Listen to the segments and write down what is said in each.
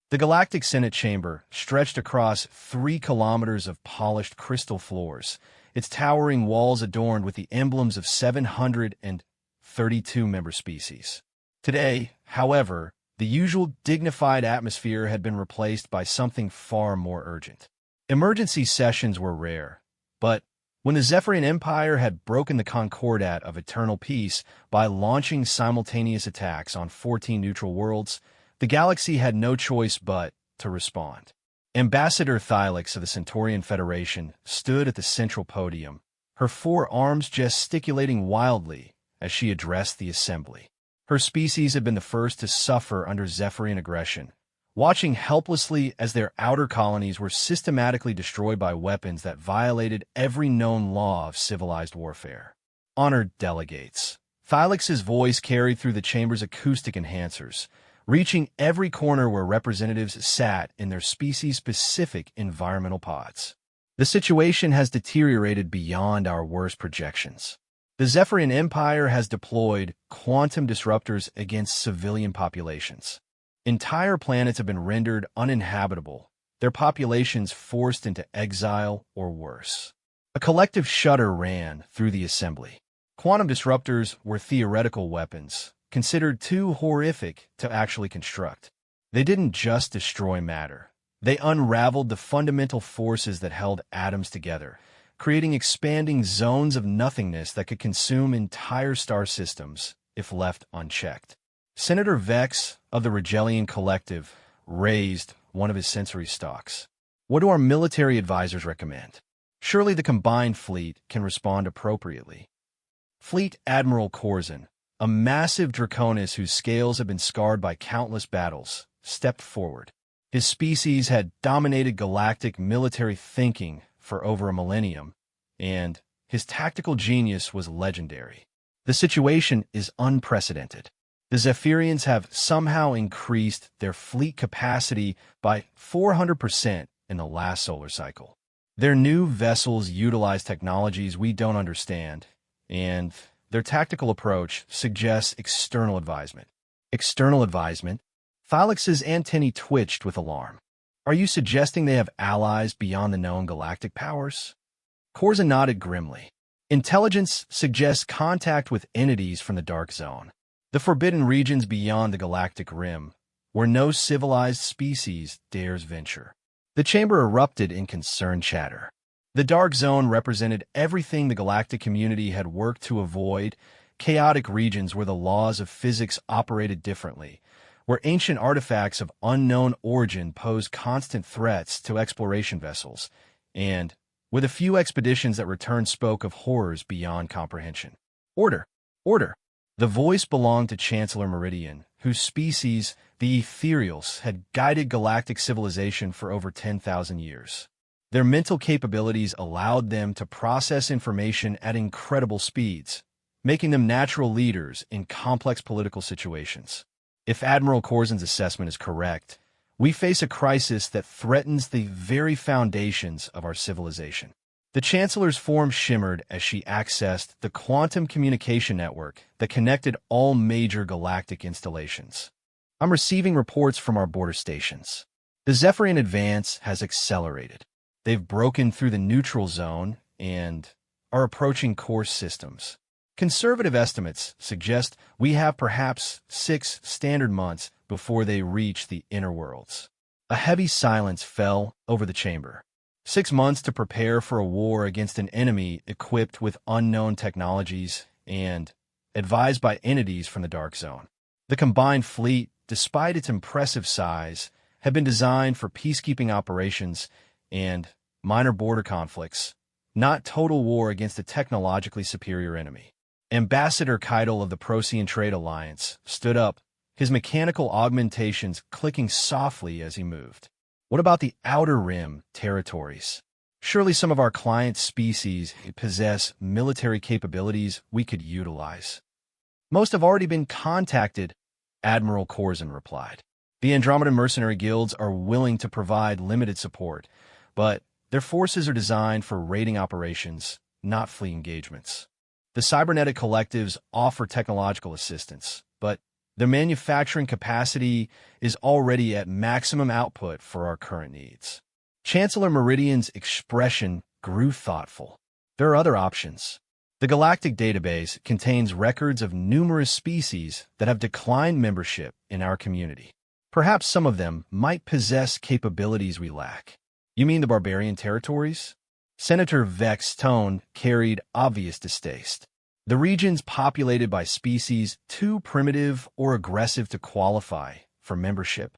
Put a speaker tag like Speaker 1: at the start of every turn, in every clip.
Speaker 1: The Galactic Senate Chamber stretched across 3 kilometers of polished crystal floors, its towering walls adorned with the emblems of 732 member species. Today, however, the usual dignified atmosphere had been replaced by something far more urgent. Emergency sessions were rare, but when the Zephyrian Empire had broken the concordat of eternal peace by launching simultaneous attacks on 14 neutral worlds, the galaxy had no choice but to respond. Ambassador Thylix of the Centaurian Federation stood at the central podium, her 4 arms gesticulating wildly as she addressed the assembly. Her species had been the first to suffer under Zephyrian aggression, watching helplessly as their outer colonies were systematically destroyed by weapons that violated every known law of civilized warfare. Honored delegates. Thylix's voice carried through the chamber's acoustic enhancers, reaching every corner where representatives sat in their species-specific environmental pods. The situation has deteriorated beyond our worst projections. The Zephyrian Empire has deployed quantum disruptors against civilian populations. Entire planets have been rendered uninhabitable, their populations forced into exile or worse. A collective shudder ran through the assembly. Quantum disruptors were theoretical weapons, considered too horrific to actually construct. They didn't just destroy matter. They unraveled the fundamental forces that held atoms together, creating expanding zones of nothingness that could consume entire star systems if left unchecked. Senator Vex of the Regellian Collective raised one of his sensory stalks. What do our military advisors recommend? Surely the combined fleet can respond appropriately. Fleet Admiral Corzin, a massive Draconis whose scales had been scarred by countless battles, stepped forward. His species had dominated galactic military thinking for over a millennium, and his tactical genius was legendary. The situation is unprecedented. The Zephyrians have somehow increased their fleet capacity by 400% in the last solar cycle. Their new vessels utilize technologies we don't understand, and their tactical approach suggests external advisement. External advisement? Thylix's antennae twitched with alarm. Are you suggesting they have allies beyond the known galactic powers? Corzin nodded grimly. Intelligence suggests contact with entities from the Dark Zone, the forbidden regions beyond the galactic rim, where no civilized species dares venture. The chamber erupted in concerned chatter. The Dark Zone represented everything the galactic community had worked to avoid, chaotic regions where the laws of physics operated differently, where ancient artifacts of unknown origin posed constant threats to exploration vessels, and where the few expeditions that returned spoke of horrors beyond comprehension. Order! Order! The voice belonged to Chancellor Meridian, whose species, the Ethereals, had guided galactic civilization for over 10,000 years. Their mental capabilities allowed them to process information at incredible speeds, making them natural leaders in complex political situations. If Admiral Corzin's assessment is correct, we face a crisis that threatens the very foundations of our civilization. The Chancellor's form shimmered as she accessed the quantum communication network that connected all major galactic installations. I'm receiving reports from our border stations. The Zephyrian advance has accelerated. They've broken through the neutral zone and are approaching course systems. Conservative estimates suggest we have perhaps 6 standard months before they reach the inner worlds. A heavy silence fell over the chamber. 6 months to prepare for a war against an enemy equipped with unknown technologies and advised by entities from the Dark Zone. The combined fleet, despite its impressive size, had been designed for peacekeeping operations and minor border conflicts, not total war against a technologically superior enemy. Ambassador Keitel of the Procyon Trade Alliance stood up, his mechanical augmentations clicking softly as he moved. What about the Outer Rim territories? Surely some of our client species possess military capabilities we could utilize. Most have already been contacted, Admiral Corzin replied. The Andromedan mercenary guilds are willing to provide limited support, but their forces are designed for raiding operations, not fleet engagements. The cybernetic collectives offer technological assistance, but The manufacturing capacity is already at maximum output for our current needs. Chancellor Meridian's expression grew thoughtful. There are other options. The Galactic database contains records of numerous species that have declined membership in our community. Perhaps some of them might possess capabilities we lack. You mean the barbarian territories? Senator Vex's tone carried obvious distaste. The regions populated by species too primitive or aggressive to qualify for membership.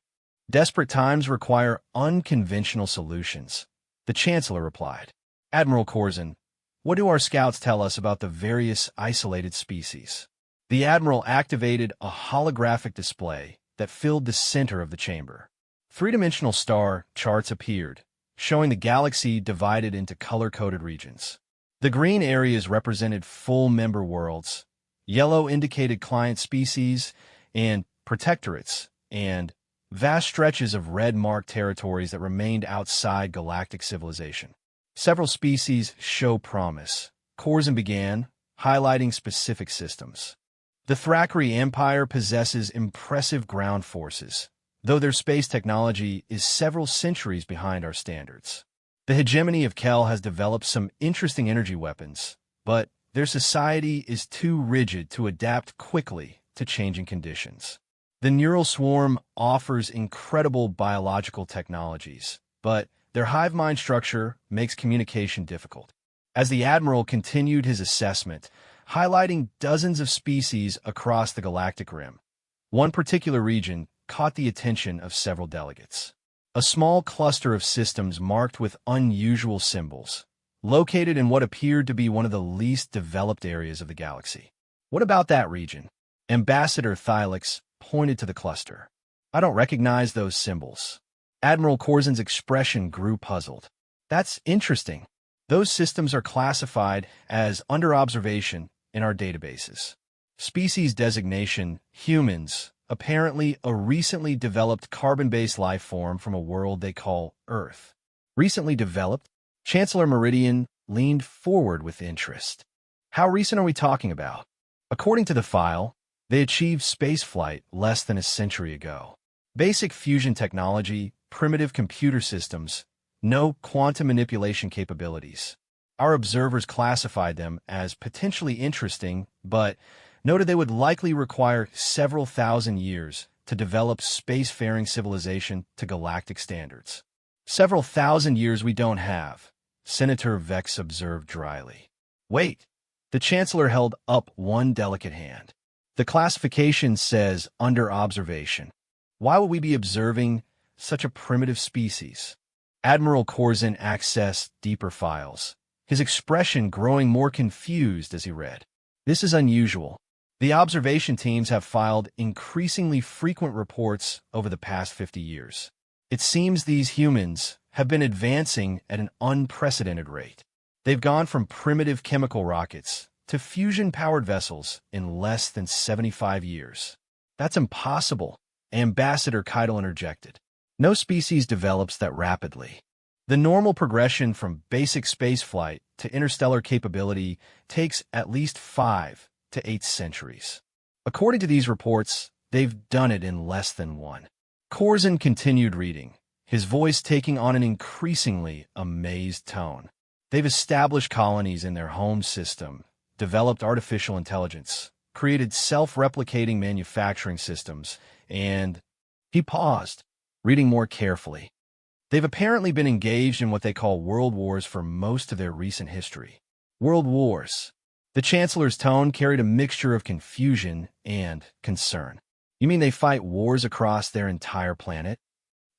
Speaker 1: Desperate times require unconventional solutions, the Chancellor replied. Admiral Corzin, what do our scouts tell us about the various isolated species? The Admiral activated a holographic display that filled the center of the chamber. Three-dimensional star charts appeared, showing the galaxy divided into color-coded regions. The green areas represented full member worlds, yellow indicated client species and protectorates, and vast stretches of red-marked territories that remained outside galactic civilization. Several species show promise. Corzin began, highlighting specific systems. The Thrakkery Empire possesses impressive ground forces, though their space technology is several centuries behind our standards. The hegemony of Kel has developed some interesting energy weapons, but their society is too rigid to adapt quickly to changing conditions. The Neural Swarm offers incredible biological technologies, but their hive mind structure makes communication difficult. As the Admiral continued his assessment, highlighting dozens of species across the galactic rim, one particular region caught the attention of several delegates. A small cluster of systems marked with unusual symbols, located in what appeared to be one of the least developed areas of the galaxy. What about that region? Ambassador Thylix pointed to the cluster. I don't recognize those symbols. Admiral Corzin's expression grew puzzled. That's interesting. Those systems are classified as under observation in our databases. Species designation, humans, apparently a recently developed carbon-based life form from a world they call Earth. Recently developed? Chancellor Meridian leaned forward with interest. How recent are we talking about? According to the file, they achieved spaceflight less than a century ago. Basic fusion technology, primitive computer systems, no quantum manipulation capabilities. Our observers classified them as potentially interesting, but noted they would likely require several thousand years to develop spacefaring civilization to galactic standards. Several thousand years we don't have, Senator Vex observed dryly. Wait, the Chancellor held up one delicate hand. The classification says under observation. Why would we be observing such a primitive species? Admiral Corzin accessed deeper files, his expression growing more confused as he read. This is unusual. The observation teams have filed increasingly frequent reports over the past 50 years. It seems these humans have been advancing at an unprecedented rate. They've gone from primitive chemical rockets to fusion-powered vessels in less than 75 years. That's impossible, Ambassador Keitel interjected. No species develops that rapidly. The normal progression from basic spaceflight to interstellar capability takes at least 5 to 8 centuries. According to these reports, they've done it in less than one. Corzin continued reading, his voice taking on an increasingly amazed tone. They've established colonies in their home system, developed artificial intelligence, created self-replicating manufacturing systems, and... He paused, reading more carefully. They've apparently been engaged in what they call world wars for most of their recent history. World wars. The Chancellor's tone carried a mixture of confusion and concern. You mean they fight wars across their entire planet?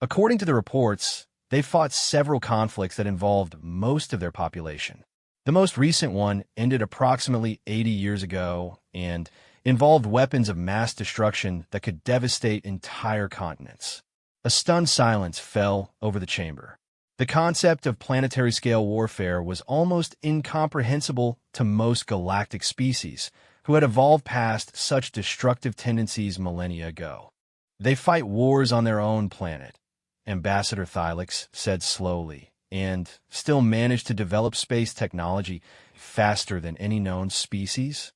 Speaker 1: According to the reports, they fought several conflicts that involved most of their population. The most recent one ended approximately 80 years ago and involved weapons of mass destruction that could devastate entire continents. A stunned silence fell over the chamber. The concept of planetary-scale warfare was almost incomprehensible to most galactic species, who had evolved past such destructive tendencies millennia ago. They fight wars on their own planet, Ambassador Thylix said slowly, and still manage to develop space technology faster than any known species?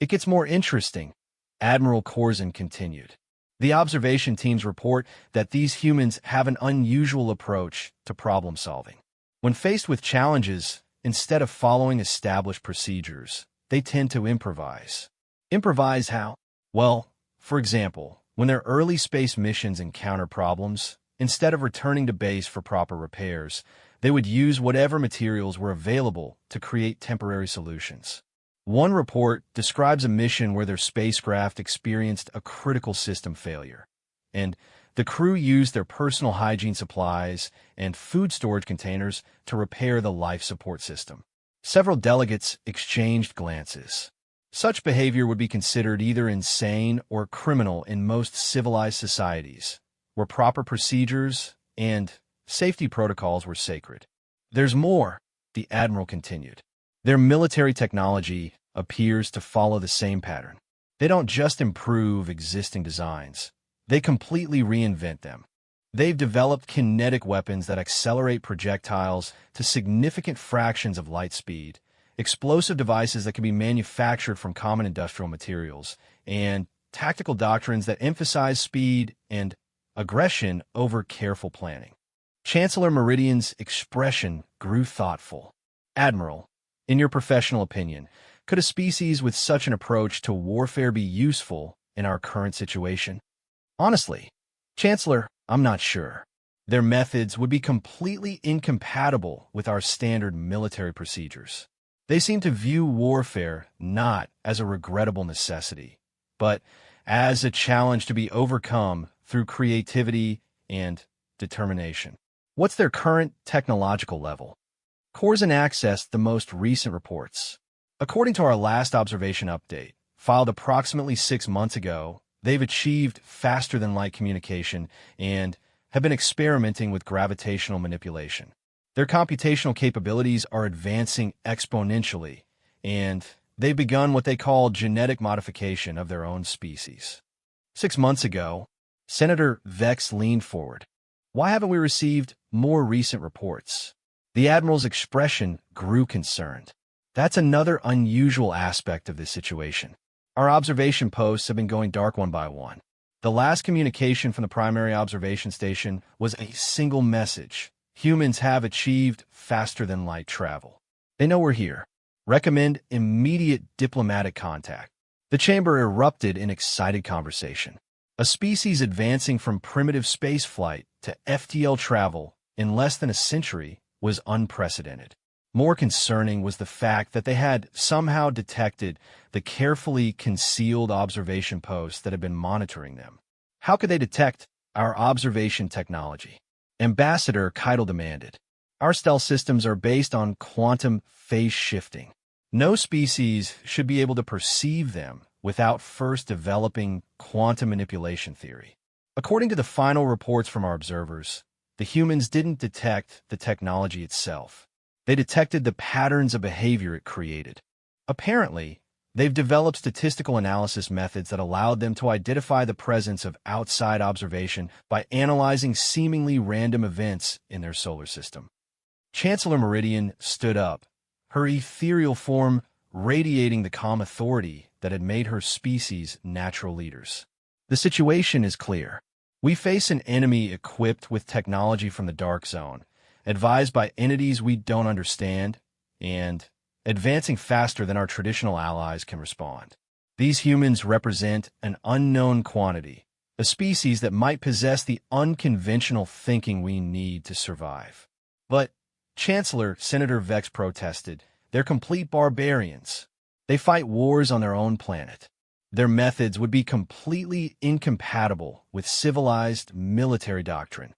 Speaker 1: It gets more interesting. Admiral Corzin continued. The observation teams report that these humans have an unusual approach to problem solving. When faced with challenges, instead of following established procedures, they tend to improvise. Improvise how? Well, for example, when their early space missions encounter problems, instead of returning to base for proper repairs, they would use whatever materials were available to create temporary solutions. One report describes a mission where their spacecraft experienced a critical system failure, and the crew used their personal hygiene supplies and food storage containers to repair the life support system. Several delegates exchanged glances. Such behavior would be considered either insane or criminal in most civilized societies, where proper procedures and safety protocols were sacred. There's more, the Admiral continued. Their military technology appears to follow the same pattern. They don't just improve existing designs, they completely reinvent them. They've developed kinetic weapons that accelerate projectiles to significant fractions of light speed, explosive devices that can be manufactured from common industrial materials, and tactical doctrines that emphasize speed and aggression over careful planning. Chancellor Meridian's expression grew thoughtful. Admiral, in your professional opinion, could a species with such an approach to warfare be useful in our current situation? Honestly, Chancellor, I'm not sure. Their methods would be completely incompatible with our standard military procedures. They seem to view warfare not as a regrettable necessity, but as a challenge to be overcome through creativity and determination. What's their current technological level? Corzin accessed the most recent reports. According to our last observation update, filed approximately 6 months ago, they've achieved faster-than-light communication and have been experimenting with gravitational manipulation. Their computational capabilities are advancing exponentially, and they've begun what they call genetic modification of their own species. 6 months ago, Senator Vex leaned forward. Why haven't we received more recent reports? The Admiral's expression grew concerned. That's another unusual aspect of this situation. Our observation posts have been going dark one by one. The last communication from the primary observation station was a single message. Humans have achieved faster-than-light travel. They know we're here. Recommend immediate diplomatic contact. The chamber erupted in excited conversation. A species advancing from primitive spaceflight to FTL travel in less than a century was unprecedented. More concerning was the fact that they had somehow detected the carefully concealed observation posts that had been monitoring them. How could they detect our observation technology? Ambassador Keitel demanded. Our stealth systems are based on quantum phase shifting. No species should be able to perceive them without first developing quantum manipulation theory. According to the final reports from our observers, the humans didn't detect the technology itself. They detected the patterns of behavior it created. Apparently, they've developed statistical analysis methods that allowed them to identify the presence of outside observation by analyzing seemingly random events in their solar system. Chancellor Meridian stood up, her ethereal form radiating the calm authority that had made her species natural leaders. The situation is clear. We face an enemy equipped with technology from the Dark Zone, advised by entities we don't understand, and advancing faster than our traditional allies can respond. These humans represent an unknown quantity, a species that might possess the unconventional thinking we need to survive. But, Chancellor, Senator Vex protested, they're complete barbarians. They fight wars on their own planet. Their methods would be completely incompatible with civilized military doctrine.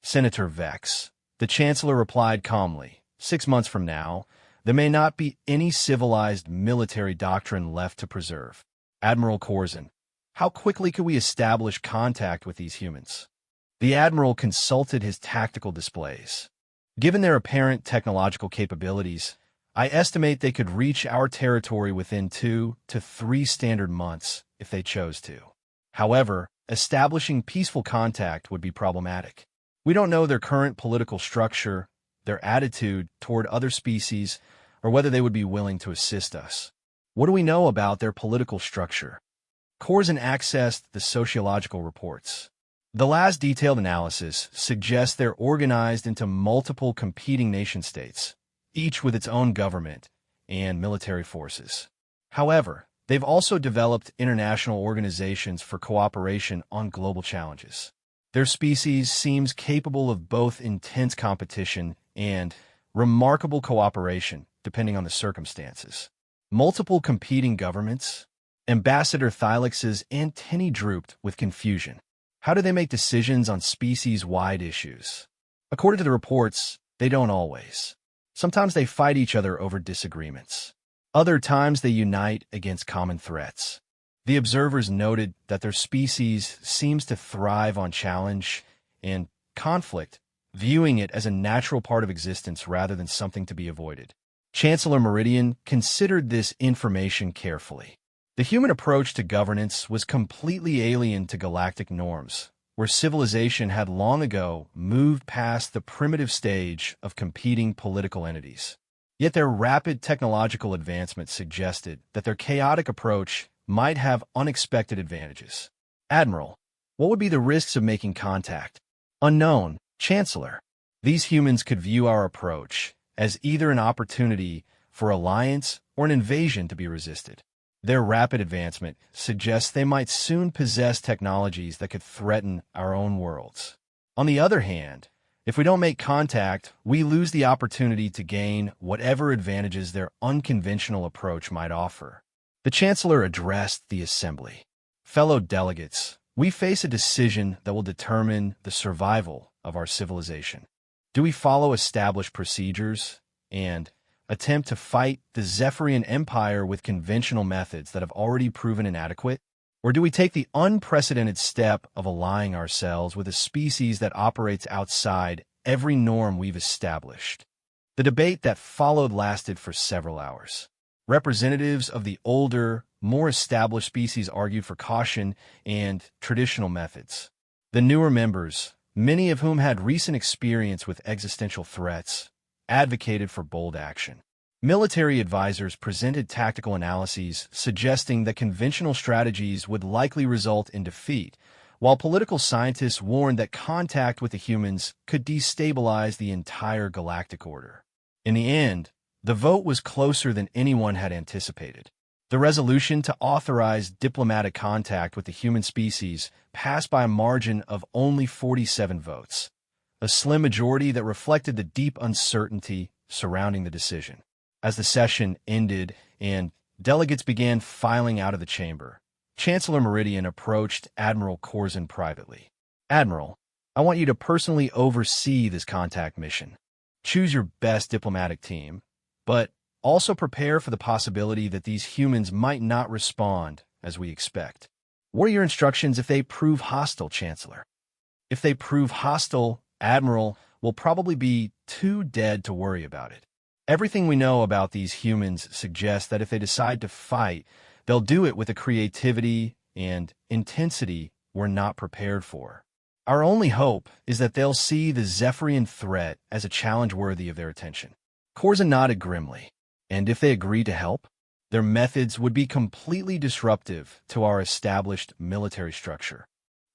Speaker 1: Senator Vex, the Chancellor replied calmly, 6 months from now, there may not be any civilized military doctrine left to preserve. Admiral Corzin, how quickly could we establish contact with these humans? The Admiral consulted his tactical displays. Given their apparent technological capabilities, I estimate they could reach our territory within 2 to 3 standard months if they chose to. However, establishing peaceful contact would be problematic. We don't know their current political structure, their attitude toward other species, or whether they would be willing to assist us. What do we know about their political structure? Corzine accessed the sociological reports. The last detailed analysis suggests they're organized into multiple competing nation-states, each with its own government and military forces. However, they've also developed international organizations for cooperation on global challenges. Their species seems capable of both intense competition and remarkable cooperation, depending on the circumstances. Multiple competing governments? Ambassador Thylex's antennae drooped with confusion. How do they make decisions on species-wide issues? According to the reports, they don't always. Sometimes they fight each other over disagreements. Other times they unite against common threats. The observers noted that their species seems to thrive on challenge and conflict, viewing it as a natural part of existence rather than something to be avoided. Chancellor Meridian considered this information carefully. The human approach to governance was completely alien to galactic norms, where civilization had long ago moved past the primitive stage of competing political entities. Yet their rapid technological advancement suggested that their chaotic approach might have unexpected advantages. Admiral, what would be the risks of making contact? Unknown, Chancellor. These humans could view our approach as either an opportunity for alliance or an invasion to be resisted. Their rapid advancement suggests they might soon possess technologies that could threaten our own worlds. On the other hand, if we don't make contact, we lose the opportunity to gain whatever advantages their unconventional approach might offer. The Chancellor addressed the Assembly. Fellow delegates, we face a decision that will determine the survival of our civilization. Do we follow established procedures and attempt to fight the Zephyrian Empire with conventional methods that have already proven inadequate? Or do we take the unprecedented step of allying ourselves with a species that operates outside every norm we've established? The debate that followed lasted for several hours. Representatives of the older, more established species argued for caution and traditional methods. The newer members, many of whom had recent experience with existential threats, advocated for bold action. Military advisors presented tactical analyses suggesting that conventional strategies would likely result in defeat, while political scientists warned that contact with the humans could destabilize the entire galactic order. In the end, the vote was closer than anyone had anticipated. The resolution to authorize diplomatic contact with the human species passed by a margin of only 47 votes, a slim majority that reflected the deep uncertainty surrounding the decision. As the session ended and delegates began filing out of the chamber, Chancellor Meridian approached Admiral Corzine privately. Admiral, I want you to personally oversee this contact mission. Choose your best diplomatic team, but also prepare for the possibility that these humans might not respond as we expect. What are your instructions if they prove hostile, Chancellor? If they prove hostile, Admiral will probably be too dead to worry about it. Everything we know about these humans suggests that if they decide to fight, they'll do it with a creativity and intensity we're not prepared for. Our only hope is that they'll see the Zephyrian threat as a challenge worthy of their attention. Corzine nodded grimly. And if they agree to help, their methods would be completely disruptive to our established military structure.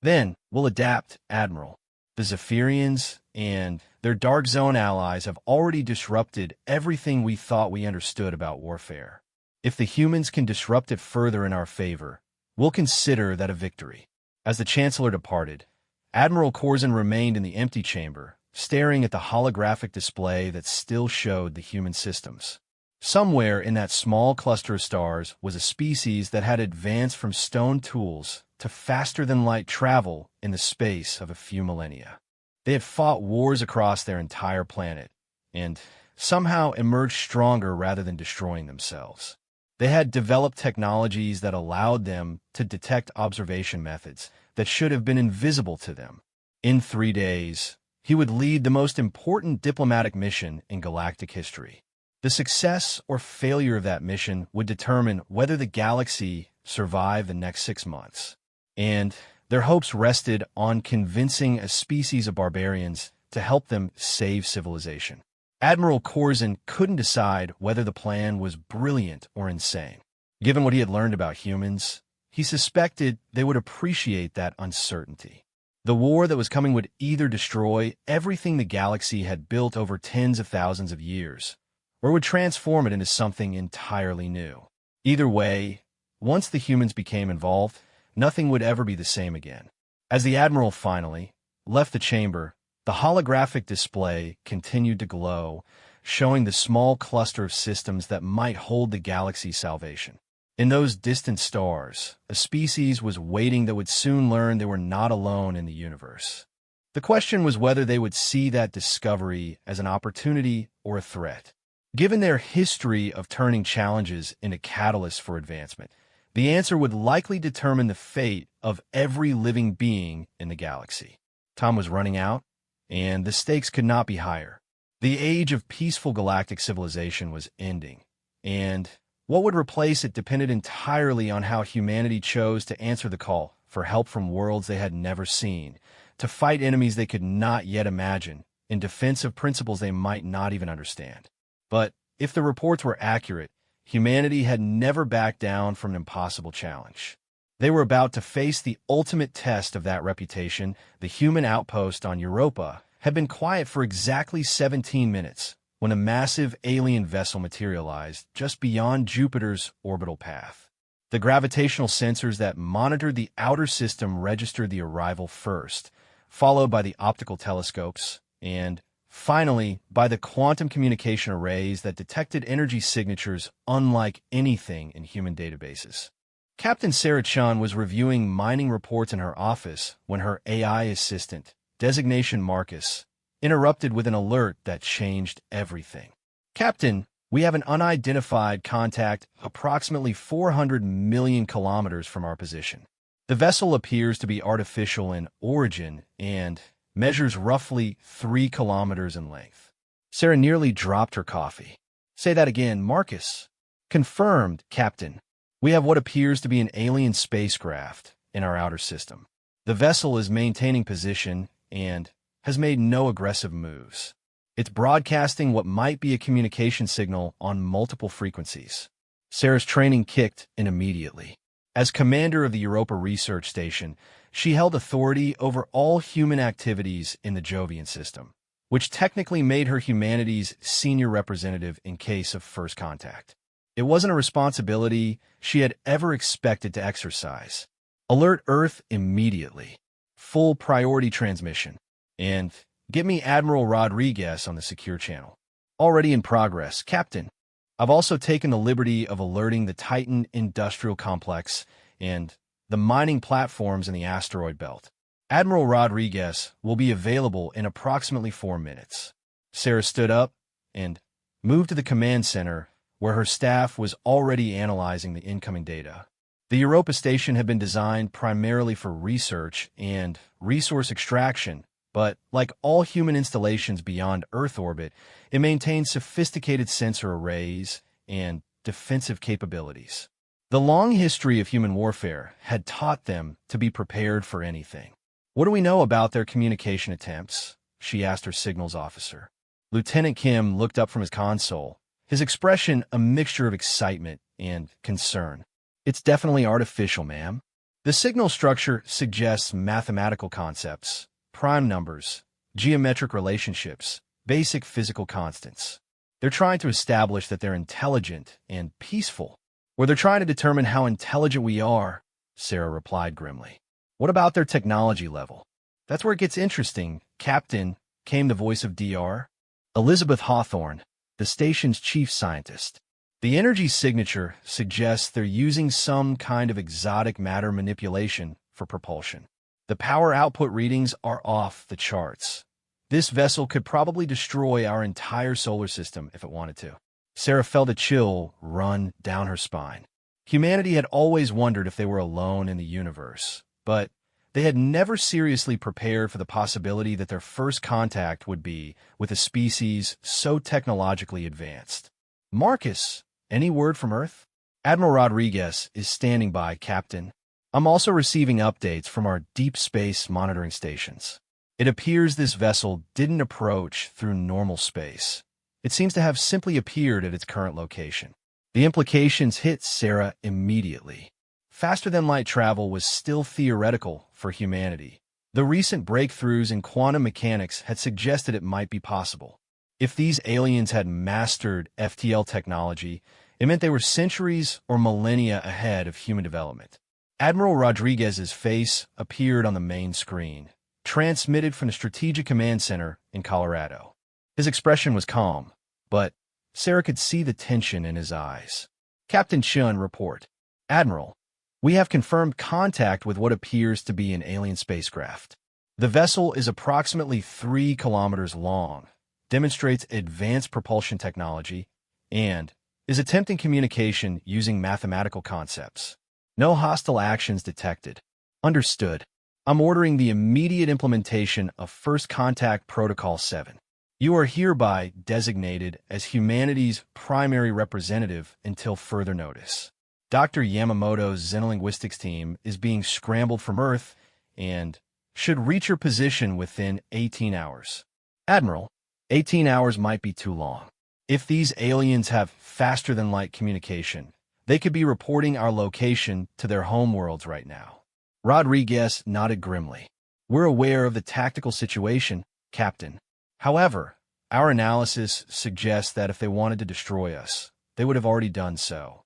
Speaker 1: Then we'll adapt, Admiral. The Zephyrians and their Dark Zone allies have already disrupted everything we thought we understood about warfare. If the humans can disrupt it further in our favor, we'll consider that a victory. As the Chancellor departed, Admiral Corzine remained in the empty chamber, staring at the holographic display that still showed the human systems. Somewhere in that small cluster of stars was a species that had advanced from stone tools to faster-than-light travel in the space of a few millennia. They had fought wars across their entire planet, and somehow emerged stronger rather than destroying themselves. They had developed technologies that allowed them to detect observation methods that should have been invisible to them. In 3 days, he would lead the most important diplomatic mission in galactic history. The success or failure of that mission would determine whether the galaxy survived the next 6 months. And their hopes rested on convincing a species of barbarians to help them save civilization. Admiral Corzine couldn't decide whether the plan was brilliant or insane. Given what he had learned about humans, he suspected they would appreciate that uncertainty. The war that was coming would either destroy everything the galaxy had built over tens of thousands of years, or would transform it into something entirely new. Either way, once the humans became involved, nothing would ever be the same again. As the Admiral finally left the chamber, the holographic display continued to glow, showing the small cluster of systems that might hold the galaxy's salvation. In those distant stars, a species was waiting that would soon learn they were not alone in the universe. The question was whether they would see that discovery as an opportunity or a threat. Given their history of turning challenges into catalysts for advancement, the answer would likely determine the fate of every living being in the galaxy. Time was running out, and the stakes could not be higher. The age of peaceful galactic civilization was ending, and what would replace it depended entirely on how humanity chose to answer the call for help from worlds they had never seen, to fight enemies they could not yet imagine, in defense of principles they might not even understand. But if the reports were accurate, humanity had never backed down from an impossible challenge. They were about to face the ultimate test of that reputation. The human outpost on Europa had been quiet for exactly 17 minutes, when a massive alien vessel materialized just beyond Jupiter's orbital path. The gravitational sensors that monitored the outer system registered the arrival first, followed by the optical telescopes, and finally by the quantum communication arrays that detected energy signatures unlike anything in human databases. Captain Sarah Chun was reviewing mining reports in her office when her AI assistant, designation Marcus, interrupted with an alert that changed everything. Captain, we have an unidentified contact approximately 400 million kilometers from our position. The vessel appears to be artificial in origin and measures roughly 3 kilometers in length. Sarah nearly dropped her coffee. Say that again, Marcus. Confirmed, Captain. We have what appears to be an alien spacecraft in our outer system. The vessel is maintaining position and has made no aggressive moves. It's broadcasting what might be a communication signal on multiple frequencies. Sarah's training kicked in immediately. As commander of the Europa Research Station, she held authority over all human activities in the Jovian system, which technically made her humanity's senior representative in case of first contact. It wasn't a responsibility she had ever expected to exercise. Alert Earth immediately. Full priority transmission. And get me Admiral Rodriguez on the secure channel. Already in progress, Captain. I've also taken the liberty of alerting the Titan Industrial Complex and the mining platforms in the asteroid belt. Admiral Rodriguez will be available in approximately 4 minutes. Sarah stood up and moved to the command center, where her staff was already analyzing the incoming data. The Europa station had been designed primarily for research and resource extraction, but like all human installations beyond Earth orbit, it maintains sophisticated sensor arrays and defensive capabilities. The long history of human warfare had taught them to be prepared for anything. What do we know about their communication attempts? She asked her signals officer. Lieutenant Kim looked up from his console, his expression a mixture of excitement and concern. It's definitely artificial, ma'am. The signal structure suggests mathematical concepts, prime numbers, geometric relationships, basic physical constants. They're trying to establish that they're intelligent and peaceful. Or they're trying to determine how intelligent we are, Sarah replied grimly. What about their technology level? That's where it gets interesting, Captain, came the voice of DR. Elizabeth Hawthorne, the station's chief scientist. The energy signature suggests they're using some kind of exotic matter manipulation for propulsion. The power output readings are off the charts. This vessel could probably destroy our entire solar system if it wanted to. Sarah felt a chill run down her spine. Humanity had always wondered if they were alone in the universe, but they had never seriously prepared for the possibility that their first contact would be with a species so technologically advanced. Marcus, any word from Earth? Admiral Rodriguez is standing by, Captain. I'm also receiving updates from our deep space monitoring stations. It appears this vessel didn't approach through normal space. It seems to have simply appeared at its current location. The implications hit Sarah immediately. faster-than-light travel was still theoretical for humanity. The recent breakthroughs in quantum mechanics had suggested it might be possible. If these aliens had mastered FTL technology, it meant they were centuries or millennia ahead of human development. Admiral Rodriguez's face appeared on the main screen, transmitted from the Strategic Command Center in Colorado. His expression was calm, but Sarah could see the tension in his eyes. Captain Chun report. Admiral, we have confirmed contact with what appears to be an alien spacecraft. The vessel is approximately 3 kilometers long, demonstrates advanced propulsion technology, and is attempting communication using mathematical concepts. No hostile actions detected. Understood. I'm ordering the immediate implementation of First Contact Protocol 7. You are hereby designated as humanity's primary representative until further notice. Dr. Yamamoto's xenolinguistics team is being scrambled from Earth and should reach your position within 18 hours. Admiral, 18 hours might be too long. If these aliens have faster-than-light communication, they could be reporting our location to their homeworlds right now. Rodriguez nodded grimly. We're aware of the tactical situation, Captain. However, our analysis suggests that if they wanted to destroy us, they would have already done so.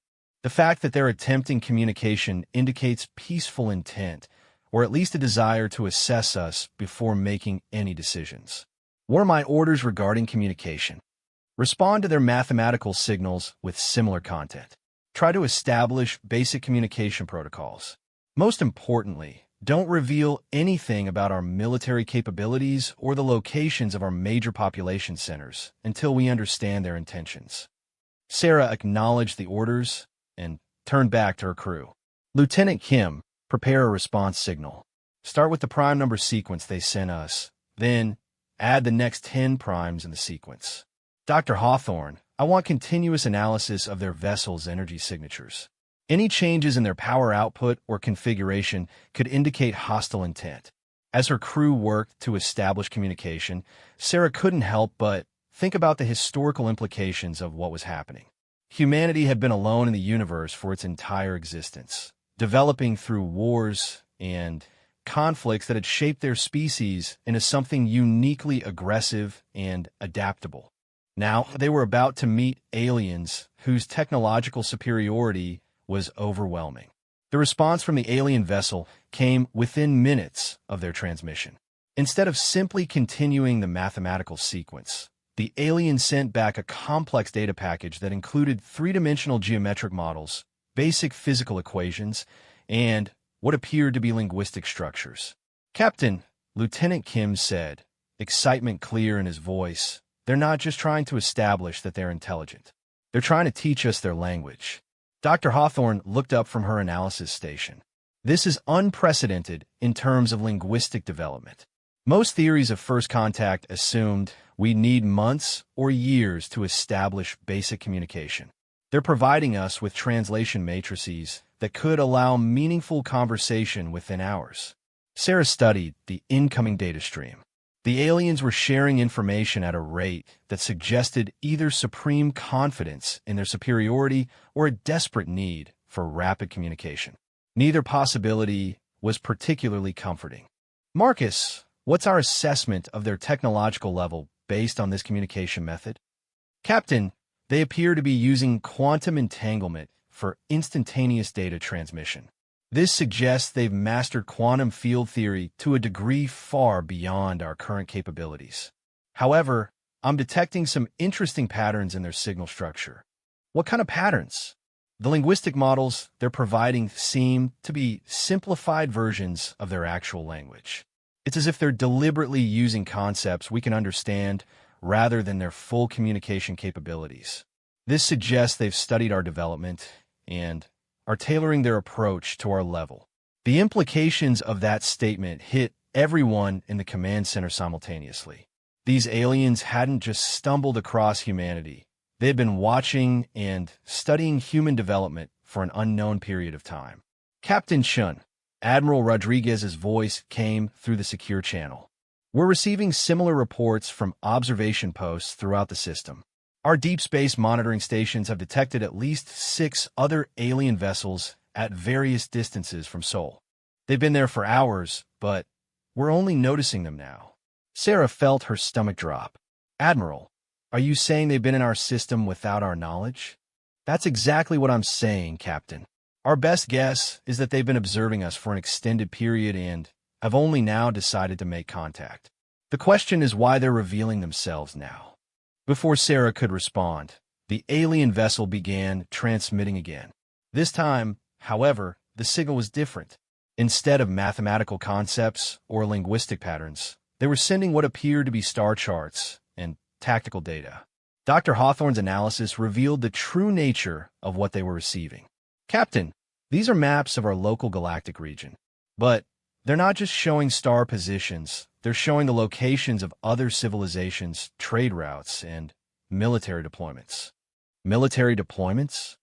Speaker 1: The fact that they're attempting communication indicates peaceful intent, or at least a desire to assess us before making any decisions. What are my orders regarding communication? Respond to their mathematical signals with similar content. Try to establish basic communication protocols. Most importantly, don't reveal anything about our military capabilities or the locations of our major population centers until we understand their intentions. Sarah acknowledged the orders and turned back to her crew. Lieutenant Kim, prepare a response signal. Start with the prime number sequence they sent us, then add the next 10 primes in the sequence. Dr. Hawthorne, I want continuous analysis of their vessel's energy signatures. Any changes in their power output or configuration could indicate hostile intent. As her crew worked to establish communication, Sarah couldn't help but think about the historical implications of what was happening. Humanity had been alone in the universe for its entire existence, developing through wars and conflicts that had shaped their species into something uniquely aggressive and adaptable. Now, they were about to meet aliens whose technological superiority was overwhelming. The response from the alien vessel came within minutes of their transmission. Instead of simply continuing the mathematical sequence, the alien sent back a complex data package that included three-dimensional geometric models, basic physical equations, and what appeared to be linguistic structures. Captain, Lieutenant Kim said, excitement clear in his voice, they're not just trying to establish that they're intelligent. They're trying to teach us their language. Dr. Hawthorne looked up from her analysis station. This is unprecedented in terms of linguistic development. Most theories of first contact assumed we need months or years to establish basic communication. They're providing us with translation matrices that could allow meaningful conversation within hours. Sarah studied the incoming data stream. The aliens were sharing information at a rate that suggested either supreme confidence in their superiority or a desperate need for rapid communication. Neither possibility was particularly comforting. Marcus, what's our assessment of their technological level based on this communication method? Captain, they appear to be using quantum entanglement for instantaneous data transmission. This suggests they've mastered quantum field theory to a degree far beyond our current capabilities. However, I'm detecting some interesting patterns in their signal structure. What kind of patterns? The linguistic models they're providing seem to be simplified versions of their actual language. It's as if they're deliberately using concepts we can understand rather than their full communication capabilities. This suggests they've studied our development and are tailoring their approach to our level. The implications of that statement hit everyone in the command center simultaneously. These aliens hadn't just stumbled across humanity. They had been watching and studying human development for an unknown period of time. Captain Chun, Admiral Rodriguez's voice came through the secure channel. We're receiving similar reports from observation posts throughout the system. Our deep space monitoring stations have detected at least 6 other alien vessels at various distances from Seoul. They've been there for hours, but we're only noticing them now. Sarah felt her stomach drop. Admiral, are you saying they've been in our system without our knowledge? That's exactly what I'm saying, Captain. Our best guess is that they've been observing us for an extended period and have only now decided to make contact. The question is why they're revealing themselves now. Before Sarah could respond, the alien vessel began transmitting again. This time, however, the signal was different. Instead of mathematical concepts or linguistic patterns, they were sending what appeared to be star charts and tactical data. Dr. Hawthorne's analysis revealed the true nature of what they were receiving. Captain, these are maps of our local galactic region. But they're not just showing star positions, they're showing the locations of other civilizations, trade routes, and military deployments. Military deployments?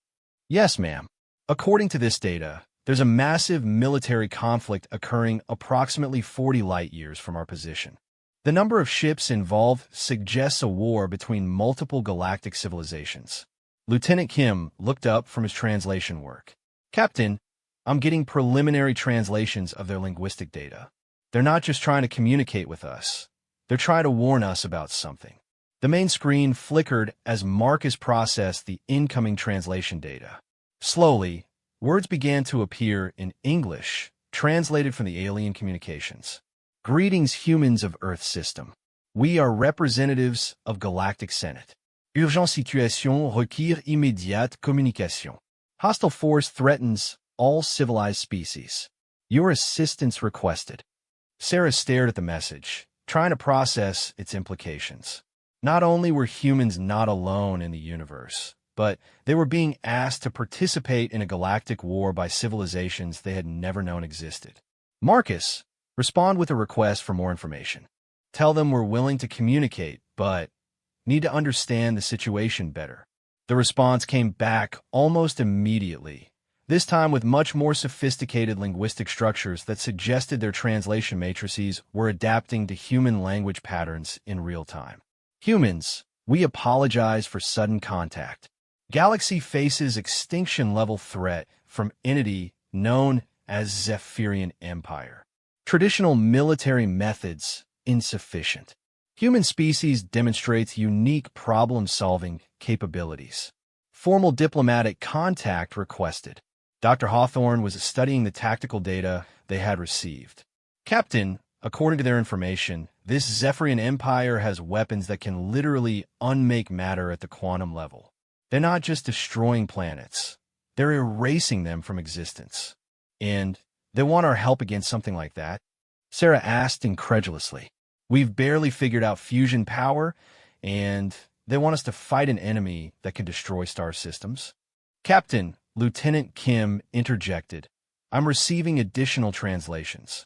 Speaker 1: Yes, ma'am. According to this data, there's a massive military conflict occurring approximately 40 light-years from our position. The number of ships involved suggests a war between multiple galactic civilizations. Lieutenant Kim looked up from his translation work. Captain, I'm getting preliminary translations of their linguistic data. They're not just trying to communicate with us. They're trying to warn us about something. The main screen flickered as Marcus processed the incoming translation data. Slowly, words began to appear in English, translated from the alien communications. Greetings, humans of Earth system. We are representatives of Galactic Senate. Urgent situation requiert immédiate communication. Hostile force threatens all civilized species. Your assistance requested. Sarah stared at the message, trying to process its implications. Not only were humans not alone in the universe, but they were being asked to participate in a galactic war by civilizations they had never known existed. Marcus, respond with a request for more information. Tell them we're willing to communicate, but need to understand the situation better. The response came back almost immediately, this time with much more sophisticated linguistic structures that suggested their translation matrices were adapting to human language patterns in real time. Humans, we apologize for sudden contact. Galaxy faces extinction-level threat from entity known as Zephyrian Empire. Traditional military methods insufficient. Human species demonstrates unique problem-solving capabilities. Formal diplomatic contact requested. Dr. Hawthorne was studying the tactical data they had received. Captain, according to their information, this Zephyrian Empire has weapons that can literally unmake matter at the quantum level. They're not just destroying planets. They're erasing them from existence. And they want our help against something like that? Sarah asked incredulously. We've barely figured out fusion power, and they want us to fight an enemy that can destroy star systems. Captain, Lieutenant Kim interjected. I'm receiving additional translations.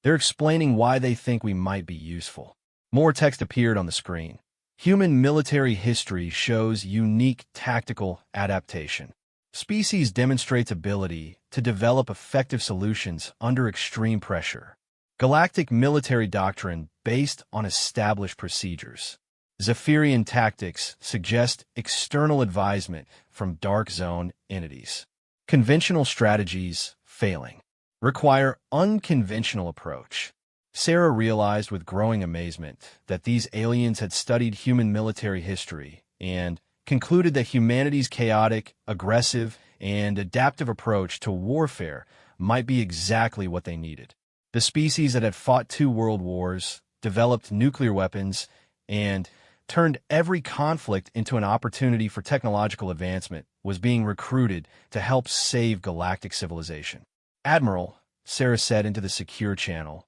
Speaker 1: They're explaining why they think we might be useful. More text appeared on the screen. Human military history shows unique tactical adaptation. Species demonstrates ability to develop effective solutions under extreme pressure. Galactic military doctrine based on established procedures. Zephyrian tactics suggest external advisement from dark zone entities. Conventional strategies failing. Require unconventional approach. Sarah realized with growing amazement that these aliens had studied human military history and concluded that humanity's chaotic, aggressive, and adaptive approach to warfare might be exactly what they needed. The species that had fought 2 world wars, developed nuclear weapons, and turned every conflict into an opportunity for technological advancement was being recruited to help save galactic civilization. Admiral, Sarah said into the secure channel,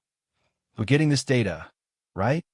Speaker 1: we're getting this data, right?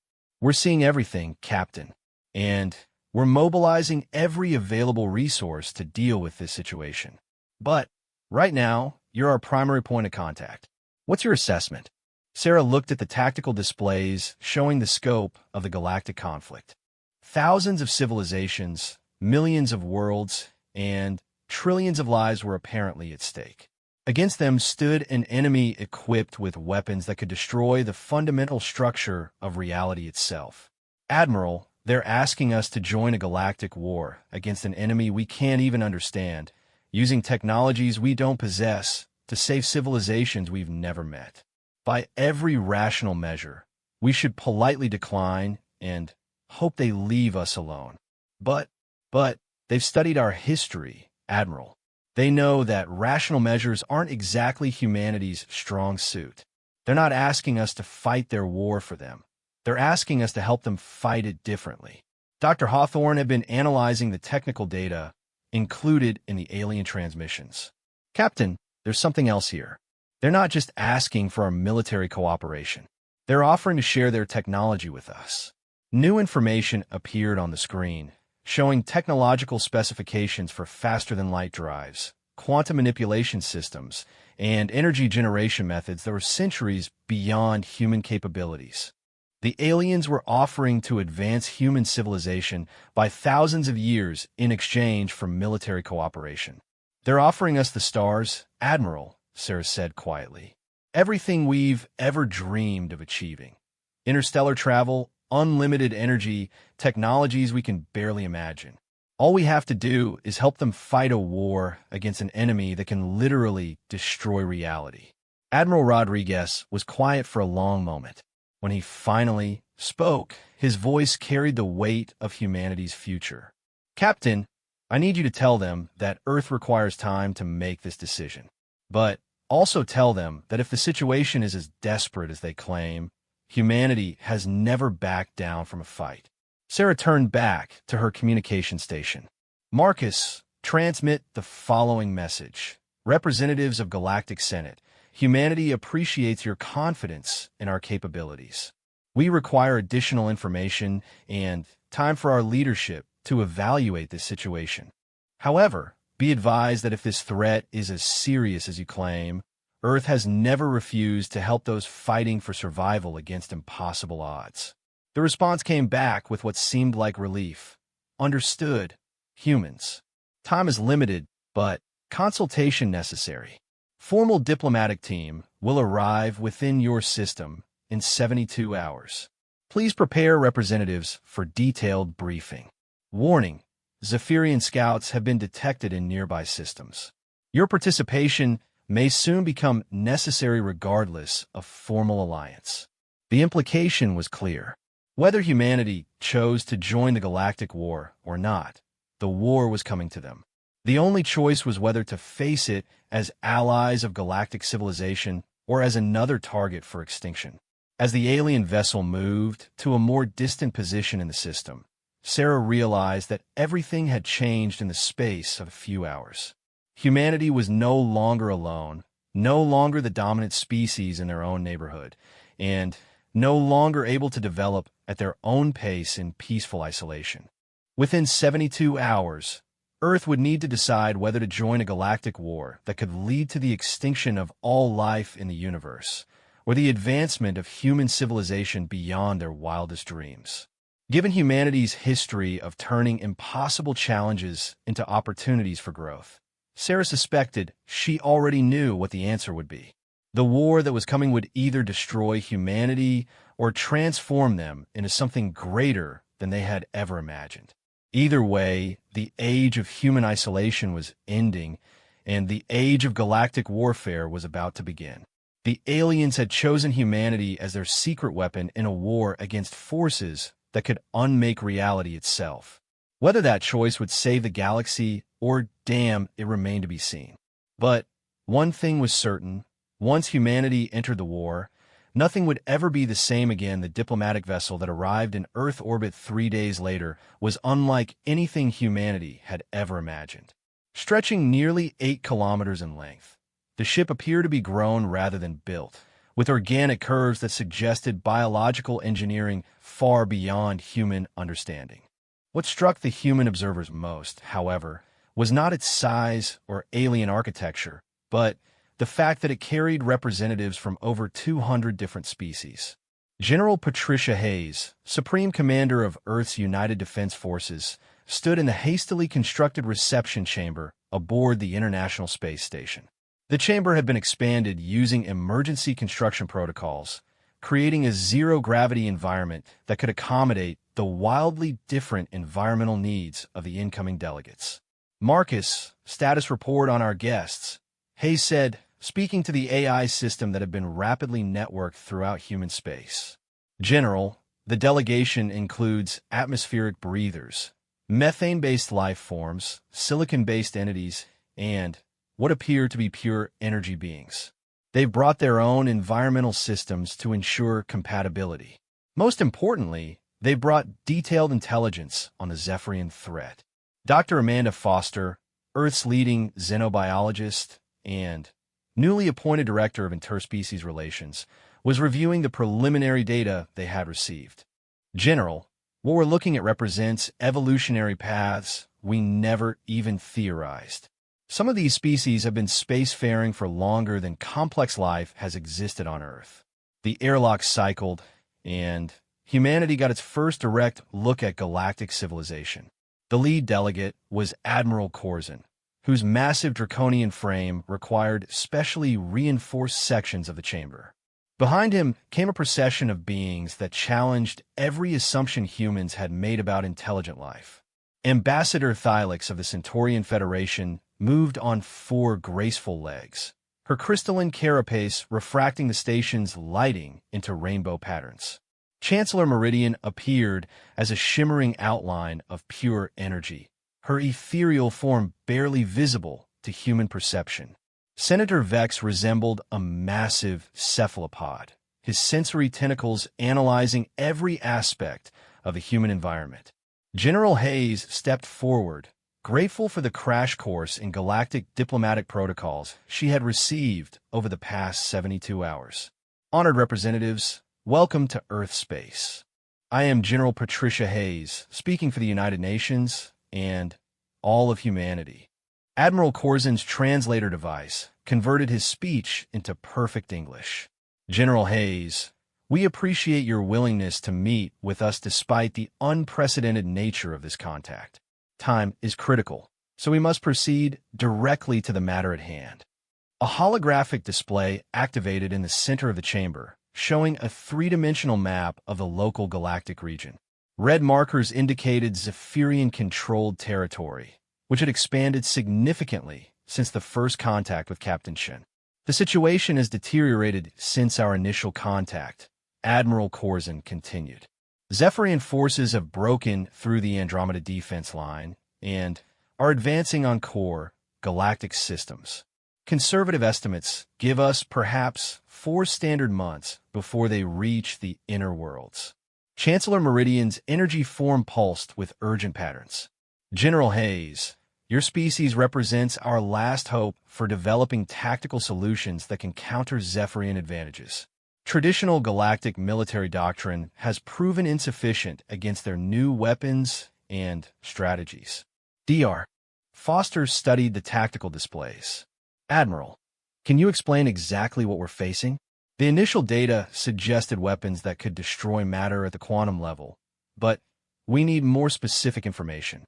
Speaker 1: We're seeing everything, Captain, and we're mobilizing every available resource to deal with this situation. But right now, you're our primary point of contact. What's your assessment? Sarah looked at the tactical displays showing the scope of the galactic conflict. Thousands of civilizations, millions of worlds, and trillions of lives were apparently at stake. Against them stood an enemy equipped with weapons that could destroy the fundamental structure of reality itself. Admiral, they're asking us to join a galactic war against an enemy we can't even understand, using technologies we don't possess to save civilizations we've never met. By every rational measure, we should politely decline and hope they leave us alone. But they've studied our history, Admiral. They know that rational measures aren't exactly humanity's strong suit. They're not asking us to fight their war for them. They're asking us to help them fight it differently. Dr. Hawthorne had been analyzing the technical data included in the alien transmissions. Captain, there's something else here. They're not just asking for our military cooperation. They're offering to share their technology with us. New information appeared on the screen, showing technological specifications for faster-than-light drives, quantum manipulation systems, and energy generation methods that were centuries beyond human capabilities. The aliens were offering to advance human civilization by thousands of years in exchange for military cooperation. They're offering us the stars, Admiral, Sarah said quietly. Everything we've ever dreamed of achieving. Interstellar travel, unlimited energy, technologies we can barely imagine. All we have to do is help them fight a war against an enemy that can literally destroy reality. Admiral Rodriguez was quiet for a long moment. When he finally spoke, his voice carried the weight of humanity's future. Captain, I need you to tell them that Earth requires time to make this decision. But also tell them that if the situation is as desperate as they claim, humanity has never backed down from a fight. Sarah turned back to her communication station. Marcus, transmit the following message. Representatives of Galactic Senate, humanity appreciates your confidence in our capabilities. We require additional information and time for our leadership to evaluate this situation. However, be advised that if this threat is as serious as you claim, Earth has never refused to help those fighting for survival against impossible odds. The response came back with what seemed like relief. Understood, humans. Time is limited, but consultation necessary. Formal diplomatic team will arrive within your system in 72 hours. Please prepare representatives for detailed briefing. Warning, Zephyrian scouts have been detected in nearby systems. Your participation may soon become necessary regardless of formal alliance. The implication was clear. Whether humanity chose to join the Galactic War or not, the war was coming to them. The only choice was whether to face it as allies of galactic civilization or as another target for extinction. As the alien vessel moved to a more distant position in the system, Sarah realized that everything had changed in the space of a few hours. Humanity was no longer alone, no longer the dominant species in their own neighborhood, and no longer able to develop at their own pace in peaceful isolation. Within 72 hours, Earth would need to decide whether to join a galactic war that could lead to the extinction of all life in the universe, or the advancement of human civilization beyond their wildest dreams. Given humanity's history of turning impossible challenges into opportunities for growth, Sarah suspected she already knew what the answer would be. The war that was coming would either destroy humanity or transform them into something greater than they had ever imagined. Either way, the age of human isolation was ending, and the age of galactic warfare was about to begin. The aliens had chosen humanity as their secret weapon in a war against forces that could unmake reality itself. Whether that choice would save the galaxy or damn, it remained to be seen. But one thing was certain. Once humanity entered the war, nothing would ever be the same again. The diplomatic vessel that arrived in Earth orbit 3 days later was unlike anything humanity had ever imagined. Stretching nearly 8 kilometers in length, the ship appeared to be grown rather than built, with organic curves that suggested biological engineering far beyond human understanding. What struck the human observers most, however, was not its size or alien architecture, but the fact that it carried representatives from over 200 different species. General Patricia Hayes, Supreme Commander of Earth's United Defense Forces, stood in the hastily constructed reception chamber aboard the International Space Station. The chamber had been expanded using emergency construction protocols, creating a zero-gravity environment that could accommodate the wildly different environmental needs of the incoming delegates. Marcus, status report on our guests. Hayes said, speaking to the AI system that had been rapidly networked throughout human space. General, the delegation includes atmospheric breathers, methane-based life forms, silicon-based entities, and what appear to be pure energy beings. They've brought their own environmental systems to ensure compatibility. Most importantly, they've brought detailed intelligence on the Zephyrian threat. Dr. Amanda Foster, Earth's leading xenobiologist and newly appointed director of interspecies relations, was reviewing the preliminary data they had received. General, what we're looking at represents evolutionary paths we never even theorized. Some of these species have been spacefaring for longer than complex life has existed on Earth. The airlock cycled, and humanity got its first direct look at galactic civilization. The lead delegate was Admiral Corzin, whose massive draconian frame required specially reinforced sections of the chamber. Behind him came a procession of beings that challenged every assumption humans had made about intelligent life. Ambassador Thylix of the Centaurian Federation moved on 4 graceful legs, her crystalline carapace refracting the station's lighting into rainbow patterns. Chancellor Meridian appeared as a shimmering outline of pure energy, her ethereal form barely visible to human perception. Senator Vex resembled a massive cephalopod, his sensory tentacles analyzing every aspect of the human environment. General Hayes stepped forward, grateful for the crash course in galactic diplomatic protocols she had received over the past 72 hours. Honored representatives, welcome to Earth space. I am General Patricia Hayes, speaking for the United Nations and all of humanity. Admiral Corzin's translator device converted his speech into perfect English. General Hayes, we appreciate your willingness to meet with us despite the unprecedented nature of this contact. Time is critical, so we must proceed directly to the matter at hand. A holographic display activated in the center of the chamber, showing a 3-dimensional map of the local galactic region. Red markers indicated Zephyrian-controlled territory, which had expanded significantly since the first contact with Captain Shen. The situation has deteriorated since our initial contact, Admiral Corzin continued. Zephyrian forces have broken through the Andromeda defense line and are advancing on core galactic systems. Conservative estimates give us perhaps 4 standard months before they reach the inner worlds. Chancellor Meridian's energy form pulsed with urgent patterns. General Hayes, your species represents our last hope for developing tactical solutions that can counter Zephyrian advantages. Traditional galactic military doctrine has proven insufficient against their new weapons and strategies. Dr. Foster studied the tactical displays. Admiral, can you explain exactly what we're facing? The initial data suggested weapons that could destroy matter at the quantum level, but we need more specific information.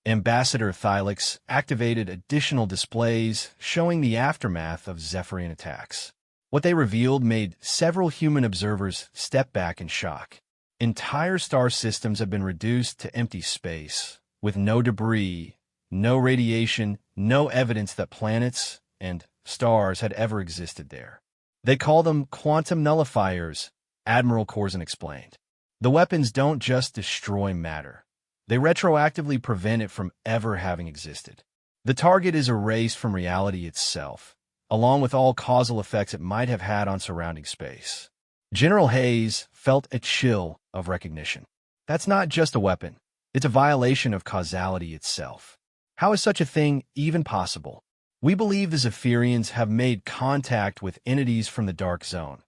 Speaker 1: Ambassador Thylix activated additional displays showing the aftermath of Zephyrian attacks. What they revealed made several human observers step back in shock. Entire star systems have been reduced to empty space, with no debris, no radiation, no evidence that planets and stars had ever existed there. They call them quantum nullifiers, Admiral Corzin explained. The weapons don't just destroy matter. They retroactively prevent it from ever having existed. The target is erased from reality itself, along with all causal effects it might have had on surrounding space. General Hayes felt a chill of recognition. That's not just a weapon. It's a violation of causality itself. How is such a thing even possible? We believe the Zephyrians have made contact with entities from the Dark Zone,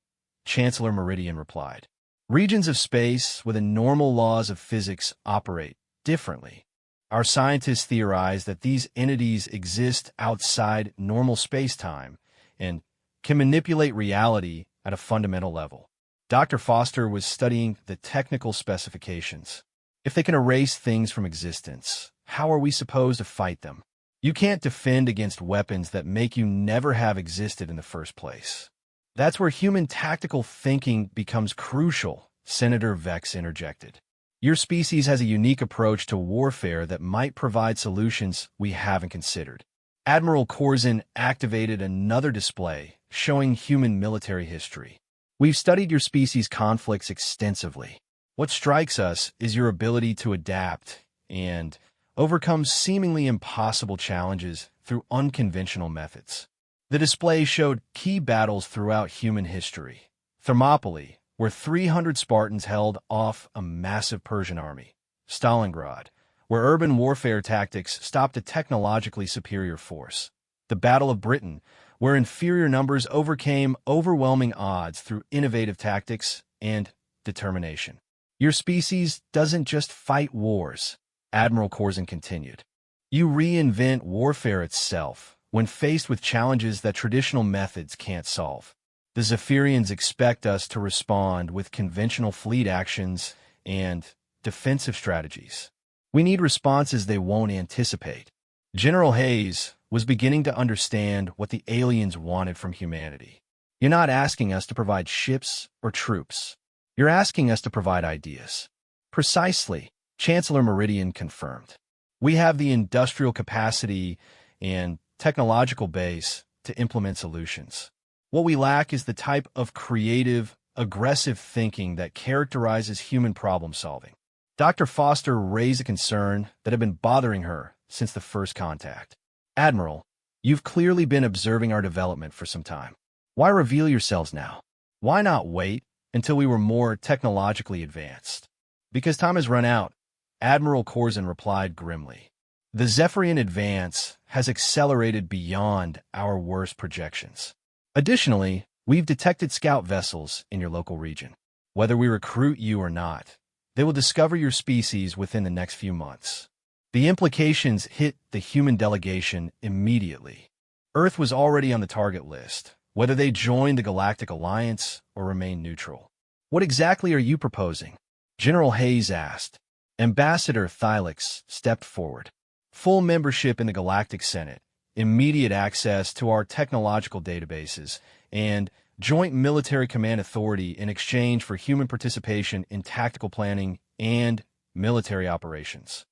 Speaker 1: Chancellor Meridian replied. Regions of space where the normal laws of physics operate differently. Our scientists theorize that these entities exist outside normal space-time and can manipulate reality at a fundamental level. Dr. Foster was studying the technical specifications. If they can erase things from existence, how are we supposed to fight them? You can't defend against weapons that make you never have existed in the first place. That's where human tactical thinking becomes crucial, Senator Vex interjected. Your species has a unique approach to warfare that might provide solutions we haven't considered. Admiral Corzin activated another display showing human military history. We've studied your species' conflicts extensively. What strikes us is your ability to adapt and overcome seemingly impossible challenges through unconventional methods. The display showed key battles throughout human history. Thermopylae, where 300 Spartans held off a massive Persian army. Stalingrad, where urban warfare tactics stopped a technologically superior force. The Battle of Britain, where inferior numbers overcame overwhelming odds through innovative tactics and determination. Your species doesn't just fight wars, Admiral Corzin continued. You reinvent warfare itself when faced with challenges that traditional methods can't solve. The Zephyrians expect us to respond with conventional fleet actions and defensive strategies. We need responses they won't anticipate. General Hayes was beginning to understand what the aliens wanted from humanity. You're not asking us to provide ships or troops. You're asking us to provide ideas. Precisely, Chancellor Meridian confirmed. We have the industrial capacity and technological base to implement solutions. What we lack is the type of creative, aggressive thinking that characterizes human problem-solving. Dr. Foster raised a concern that had been bothering her since the first contact. Admiral, you've clearly been observing our development for some time. Why reveal yourselves now? Why not wait until we were more technologically advanced? Because time has run out, Admiral Corzin replied grimly. The Zephyrian advance has accelerated beyond our worst projections. Additionally, we've detected scout vessels in your local region. Whether we recruit you or not, they will discover your species within the next few months. The implications hit the human delegation immediately. Earth was already on the target list, whether they join the Galactic Alliance or remain neutral. What exactly are you proposing? General Hayes asked. Ambassador Thylix stepped forward. Full membership in the Galactic Senate, immediate access to our technological databases, and joint military command authority in exchange for human participation in tactical planning and military operations.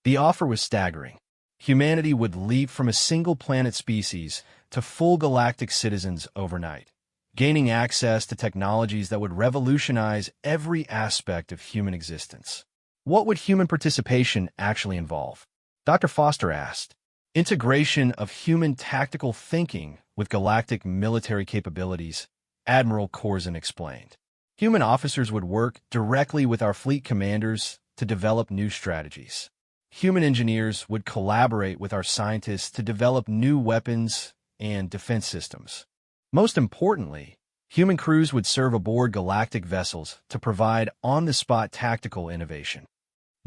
Speaker 1: The offer was staggering. Humanity would leap from a single planet species to full galactic citizens overnight, gaining access to technologies that would revolutionize every aspect of human existence. What would human participation actually involve? Dr. Foster asked. Integration of human tactical thinking with galactic military capabilities, Admiral Corzin explained. Human officers would work directly with our fleet commanders to develop new strategies. Human engineers would collaborate with our scientists to develop new weapons and defense systems. Most importantly, human crews would serve aboard galactic vessels to provide on-the-spot tactical innovation.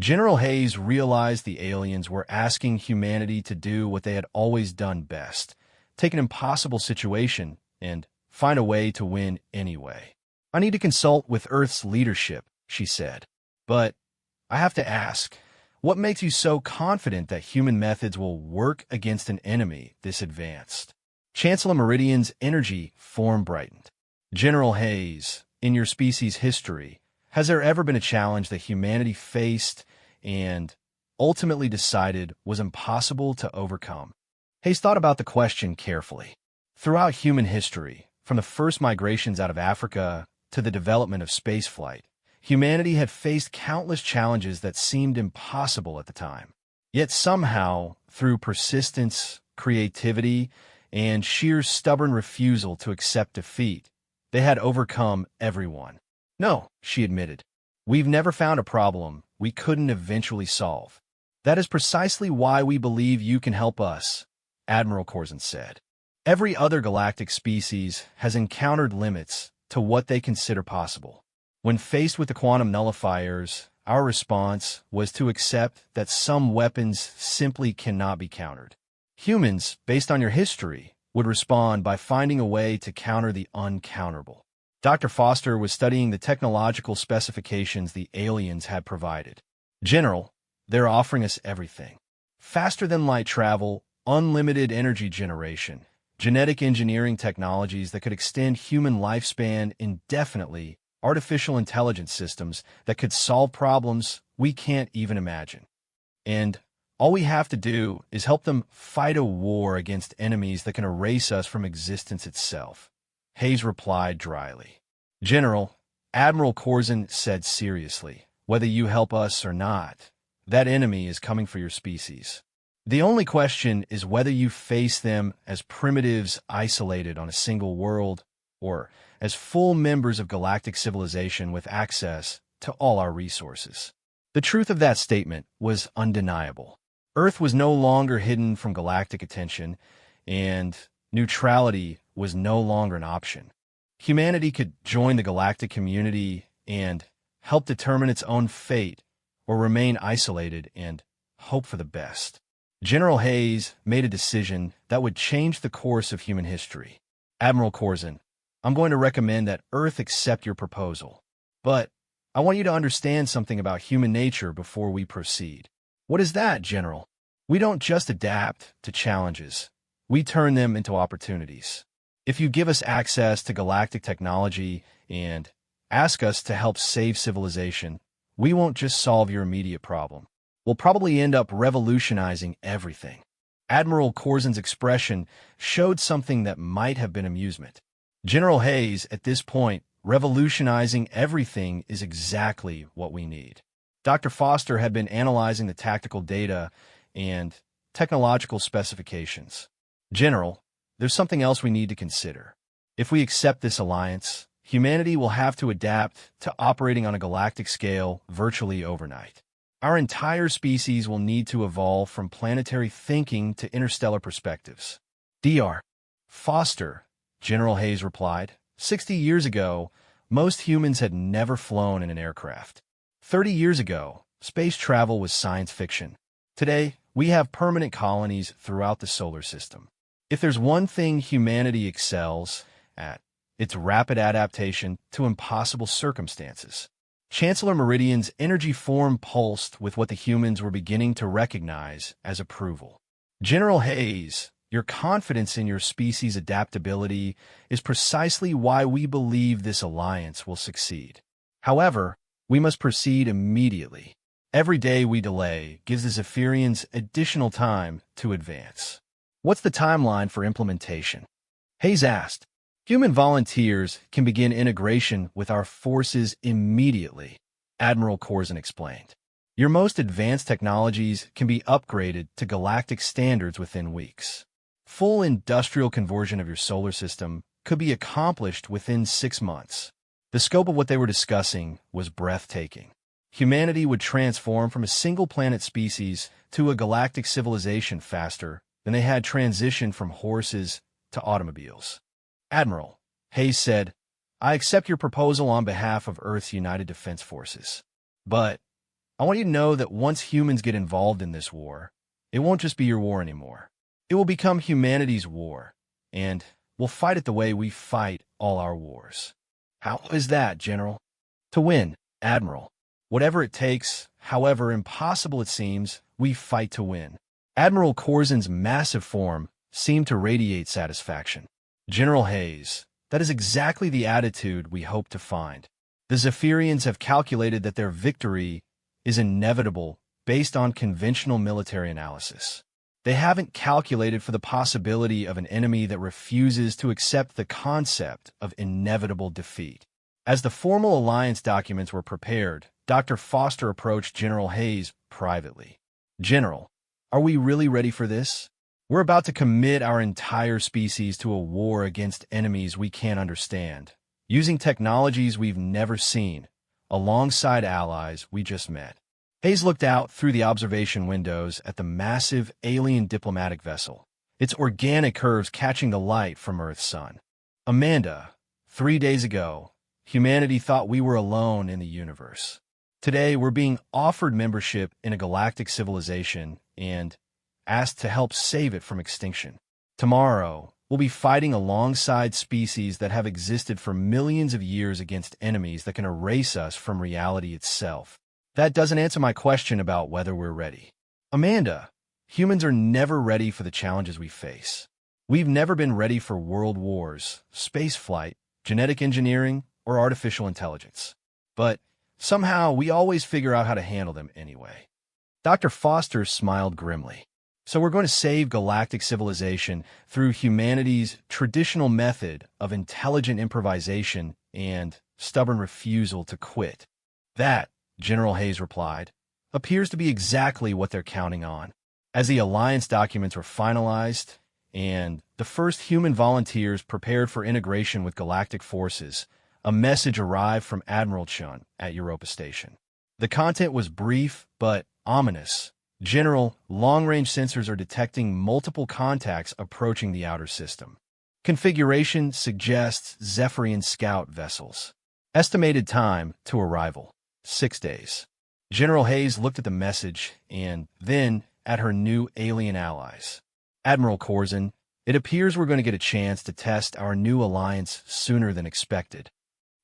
Speaker 1: General Hayes realized the aliens were asking humanity to do what they had always done best, take an impossible situation and find a way to win anyway. I need to consult with Earth's leadership, she said. But I have to ask, what makes you so confident that human methods will work against an enemy this advanced? Chancellor Meridian's energy form brightened. General Hayes, in your species' history, has there ever been a challenge that humanity faced and ultimately decided was impossible to overcome? Hayes thought about the question carefully. Throughout human history, from the first migrations out of Africa to the development of spaceflight, humanity had faced countless challenges that seemed impossible at the time. Yet somehow, through persistence, creativity, and sheer stubborn refusal to accept defeat, they had overcome everyone. No, she admitted. We've never found a problem we couldn't eventually solve. That is precisely why we believe you can help us, Admiral Corzin said. Every other galactic species has encountered limits to what they consider possible. When faced with the quantum nullifiers, our response was to accept that some weapons simply cannot be countered. Humans, based on your history, would respond by finding a way to counter the uncounterable. Dr. Foster was studying the technological specifications the aliens had provided. General, they're offering us everything. Faster than light travel, unlimited energy generation, genetic engineering technologies that could extend human lifespan indefinitely artificial intelligence systems that could solve problems we can't even imagine. And all we have to do is help them fight a war against enemies that can erase us from existence itself. Hayes replied dryly. General, Admiral Corzin said seriously, whether you help us or not, that enemy is coming for your species. The only question is whether you face them as primitives isolated on a single world, or as full members of galactic civilization with access to all our resources. The truth of that statement was undeniable. Earth was no longer hidden from galactic attention, and neutrality was no longer an option. Humanity could join the galactic community and help determine its own fate, or remain isolated and hope for the best. General Hayes made a decision that would change the course of human history. Admiral Corzin, I'm going to recommend that Earth accept your proposal. But I want you to understand something about human nature before we proceed. What is that, General? We don't just adapt to challenges. We turn them into opportunities. If you give us access to galactic technology and ask us to help save civilization, we won't just solve your immediate problem. We'll probably end up revolutionizing everything. Admiral Corzin's expression showed something that might have been amusement. General Hayes, at this point, revolutionizing everything is exactly what we need. Dr. Foster had been analyzing the tactical data and technological specifications. General, there's something else we need to consider. If we accept this alliance, humanity will have to adapt to operating on a galactic scale virtually overnight. Our entire species will need to evolve from planetary thinking to interstellar perspectives. Dr. Foster, General Hayes replied, 60 years ago, most humans had never flown in an aircraft. 30 years ago, space travel was science fiction. Today, we have permanent colonies throughout the solar system. If there's one thing humanity excels at, it's rapid adaptation to impossible circumstances. Chancellor Meridian's energy form pulsed with what the humans were beginning to recognize as approval. General Hayes, your confidence in your species' adaptability is precisely why we believe this alliance will succeed. However, we must proceed immediately. Every day we delay gives the Zephyrians additional time to advance. What's the timeline for implementation? Hayes asked. Human volunteers can begin integration with our forces immediately, Admiral Corzin explained. Your most advanced technologies can be upgraded to galactic standards within weeks. Full industrial conversion of your solar system could be accomplished within 6 months. The scope of what they were discussing was breathtaking. Humanity would transform from a single-planet species to a galactic civilization faster than they had transitioned from horses to automobiles. Admiral, Hayes said, I accept your proposal on behalf of Earth's United Defense Forces. But I want you to know that once humans get involved in this war, it won't just be your war anymore. It will become humanity's war, and we'll fight it the way we fight all our wars. How is that, General? To win, Admiral. Whatever it takes, however impossible it seems, we fight to win. Admiral Corzin's massive form seemed to radiate satisfaction. General Hayes, that is exactly the attitude we hope to find. The Zephyrians have calculated that their victory is inevitable based on conventional military analysis. They haven't calculated for the possibility of an enemy that refuses to accept the concept of inevitable defeat. As the formal alliance documents were prepared, Dr. Foster approached General Hayes privately. General, are we really ready for this? We're about to commit our entire species to a war against enemies we can't understand, using technologies we've never seen, alongside allies we just met. Hayes looked out through the observation windows at the massive alien diplomatic vessel, its organic curves catching the light from Earth's sun. Amanda, 3 days ago, humanity thought we were alone in the universe. Today, we're being offered membership in a galactic civilization and asked to help save it from extinction. Tomorrow, we'll be fighting alongside species that have existed for millions of years against enemies that can erase us from reality itself. That doesn't answer my question about whether we're ready. Amanda, humans are never ready for the challenges we face. We've never been ready for world wars, space flight, genetic engineering, or artificial intelligence. But somehow we always figure out how to handle them anyway. Dr. Foster smiled grimly. So we're going to save galactic civilization through humanity's traditional method of intelligent improvisation and stubborn refusal to quit. That, General Hayes replied, appears to be exactly what they're counting on. As the Alliance documents were finalized and the first human volunteers prepared for integration with galactic forces, a message arrived from Admiral Chun at Europa Station. The content was brief but ominous. General, long-range sensors are detecting multiple contacts approaching the outer system. Configuration suggests Zephyrian scout vessels. Estimated time to arrival, 6 days. General Hayes looked at the message and then at her new alien allies. Admiral Corzin, it appears we're going to get a chance to test our new alliance sooner than expected.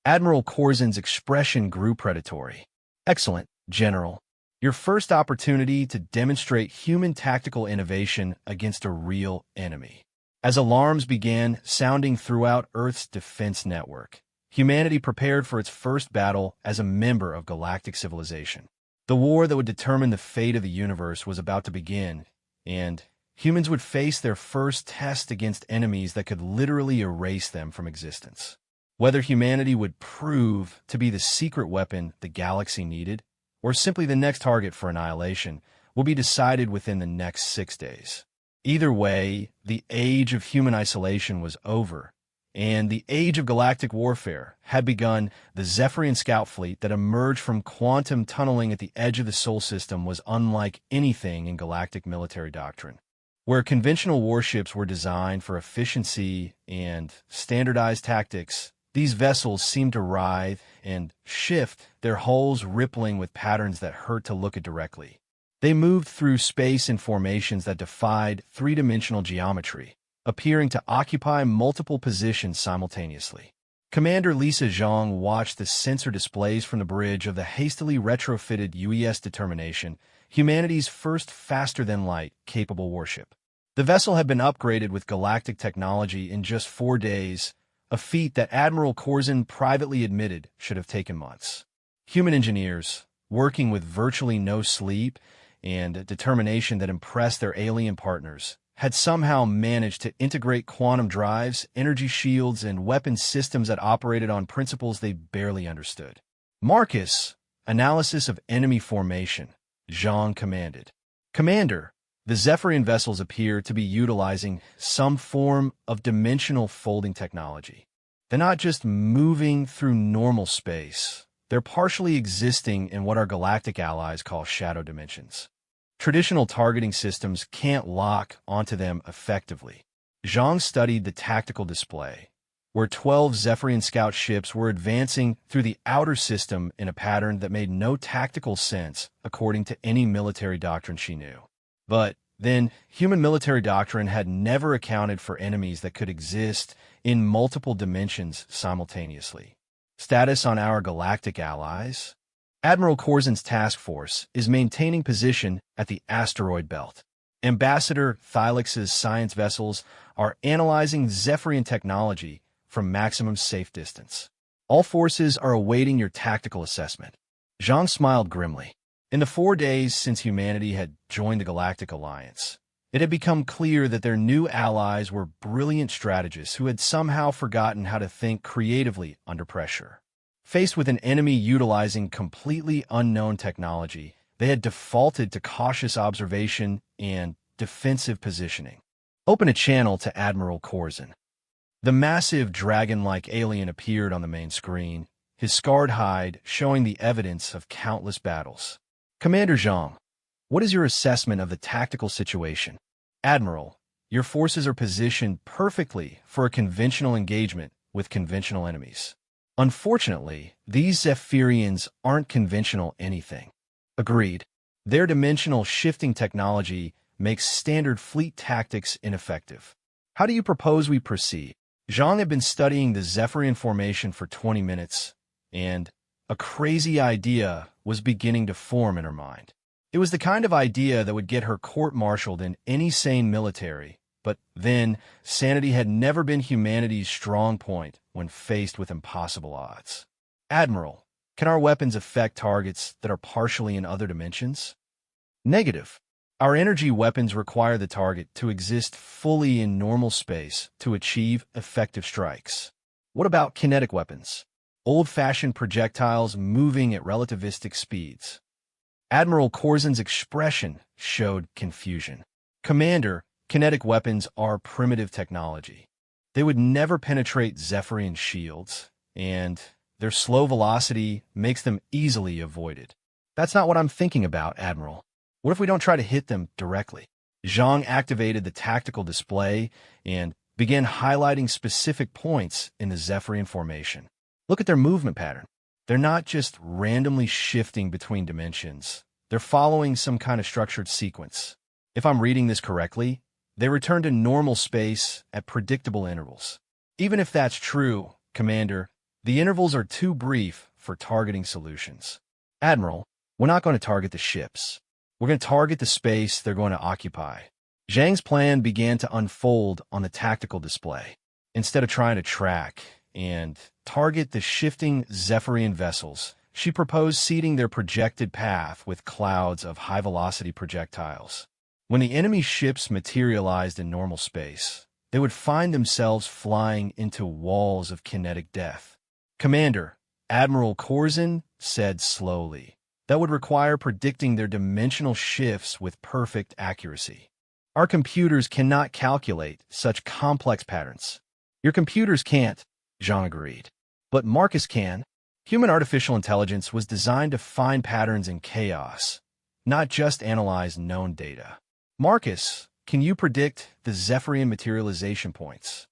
Speaker 1: Admiral Corzin's expression grew predatory. Excellent, General. Your first opportunity to demonstrate human tactical innovation against a real enemy. As alarms began sounding throughout Earth's defense network, humanity prepared for its first battle as a member of galactic civilization. The war that would determine the fate of the universe was about to begin, and humans would face their first test against enemies that could literally erase them from existence. Whether humanity would prove to be the secret weapon the galaxy needed, or simply the next target for annihilation, will be decided within the next 6 days. Either way, the age of human isolation was over, and the age of galactic warfare had begun. The Zephyrian scout fleet that emerged from quantum tunneling at the edge of the Sol system was unlike anything in galactic military doctrine. Where conventional warships were designed for efficiency and standardized tactics, these vessels seemed to writhe and shift, their hulls rippling with patterns that hurt to look at directly. They moved through space in formations that defied three-dimensional geometry, appearing to occupy multiple positions simultaneously. Commander Lisa Zhang watched the sensor displays from the bridge of the hastily retrofitted UES Determination, humanity's first faster-than-light capable warship. The vessel had been upgraded with galactic technology in just 4 days, a feat that Admiral Corzin privately admitted should have taken months. Human engineers, working with virtually no sleep and a determination that impressed their alien partners, had somehow managed to integrate quantum drives, energy shields, and weapon systems that operated on principles they barely understood. Marcus, analysis of enemy formation, Zhang commanded. Commander, the Zephyrian vessels appear to be utilizing some form of dimensional folding technology. They're not just moving through normal space. They're partially existing in what our galactic allies call shadow dimensions. Traditional targeting systems can't lock onto them effectively. Zhang studied the tactical display, where 12 Zephyrian scout ships were advancing through the outer system in a pattern that made no tactical sense according to any military doctrine she knew. But then, human military doctrine had never accounted for enemies that could exist in multiple dimensions simultaneously. Status on our galactic allies? Admiral Corzin's task force is maintaining position at the asteroid belt. Ambassador Thylex's science vessels are analyzing Zephyrian technology from maximum safe distance. All forces are awaiting your tactical assessment. Zhang smiled grimly. In the 4 days since humanity had joined the Galactic Alliance, it had become clear that their new allies were brilliant strategists who had somehow forgotten how to think creatively under pressure. Faced with an enemy utilizing completely unknown technology, they had defaulted to cautious observation and defensive positioning. Open a channel to Admiral Corzin. The massive dragon-like alien appeared on the main screen, his scarred hide showing the evidence of countless battles. Commander Zhang, what is your assessment of the tactical situation? Admiral, your forces are positioned perfectly for a conventional engagement with conventional enemies. Unfortunately, these Zephyrians aren't conventional anything. Agreed. Their dimensional shifting technology makes standard fleet tactics ineffective. How do you propose we proceed? Zhang had been studying the Zephyrian formation for 20 minutes, and a crazy idea was beginning to form in her mind. It was the kind of idea that would get her court-martialed in any sane military, but then sanity had never been humanity's strong point when faced with impossible odds. Admiral, can our weapons affect targets that are partially in other dimensions? Negative. Our energy weapons require the target to exist fully in normal space to achieve effective strikes. What about kinetic weapons? Old-fashioned projectiles moving at relativistic speeds. Admiral Corzin's expression showed confusion. Commander, kinetic weapons are primitive technology. They would never penetrate Zephyrian shields, and their slow velocity makes them easily avoided. That's not what I'm thinking about, Admiral. What if we don't try to hit them directly? Zhang activated the tactical display and began highlighting specific points in the Zephyrian formation. Look at their movement pattern. They're not just randomly shifting between dimensions. They're following some kind of structured sequence. If I'm reading this correctly, they return to normal space at predictable intervals. Even if that's true, Commander, the intervals are too brief for targeting solutions. Admiral, we're not going to target the ships. We're going to target the space they're going to occupy. Zhang's plan began to unfold on the tactical display. Instead of trying to track and target the shifting Zephyrian vessels, she proposed seeding their projected path with clouds of high-velocity projectiles. When the enemy ships materialized in normal space, they would find themselves flying into walls of kinetic death. Commander, Admiral Corzin said slowly, that would require predicting their dimensional shifts with perfect accuracy. Our computers cannot calculate such complex patterns. Your computers can't, Zhang agreed. But Marcus can. Human artificial intelligence was designed to find patterns in chaos, not just analyze known data. Marcus, can you predict the Zephyrian materialization points?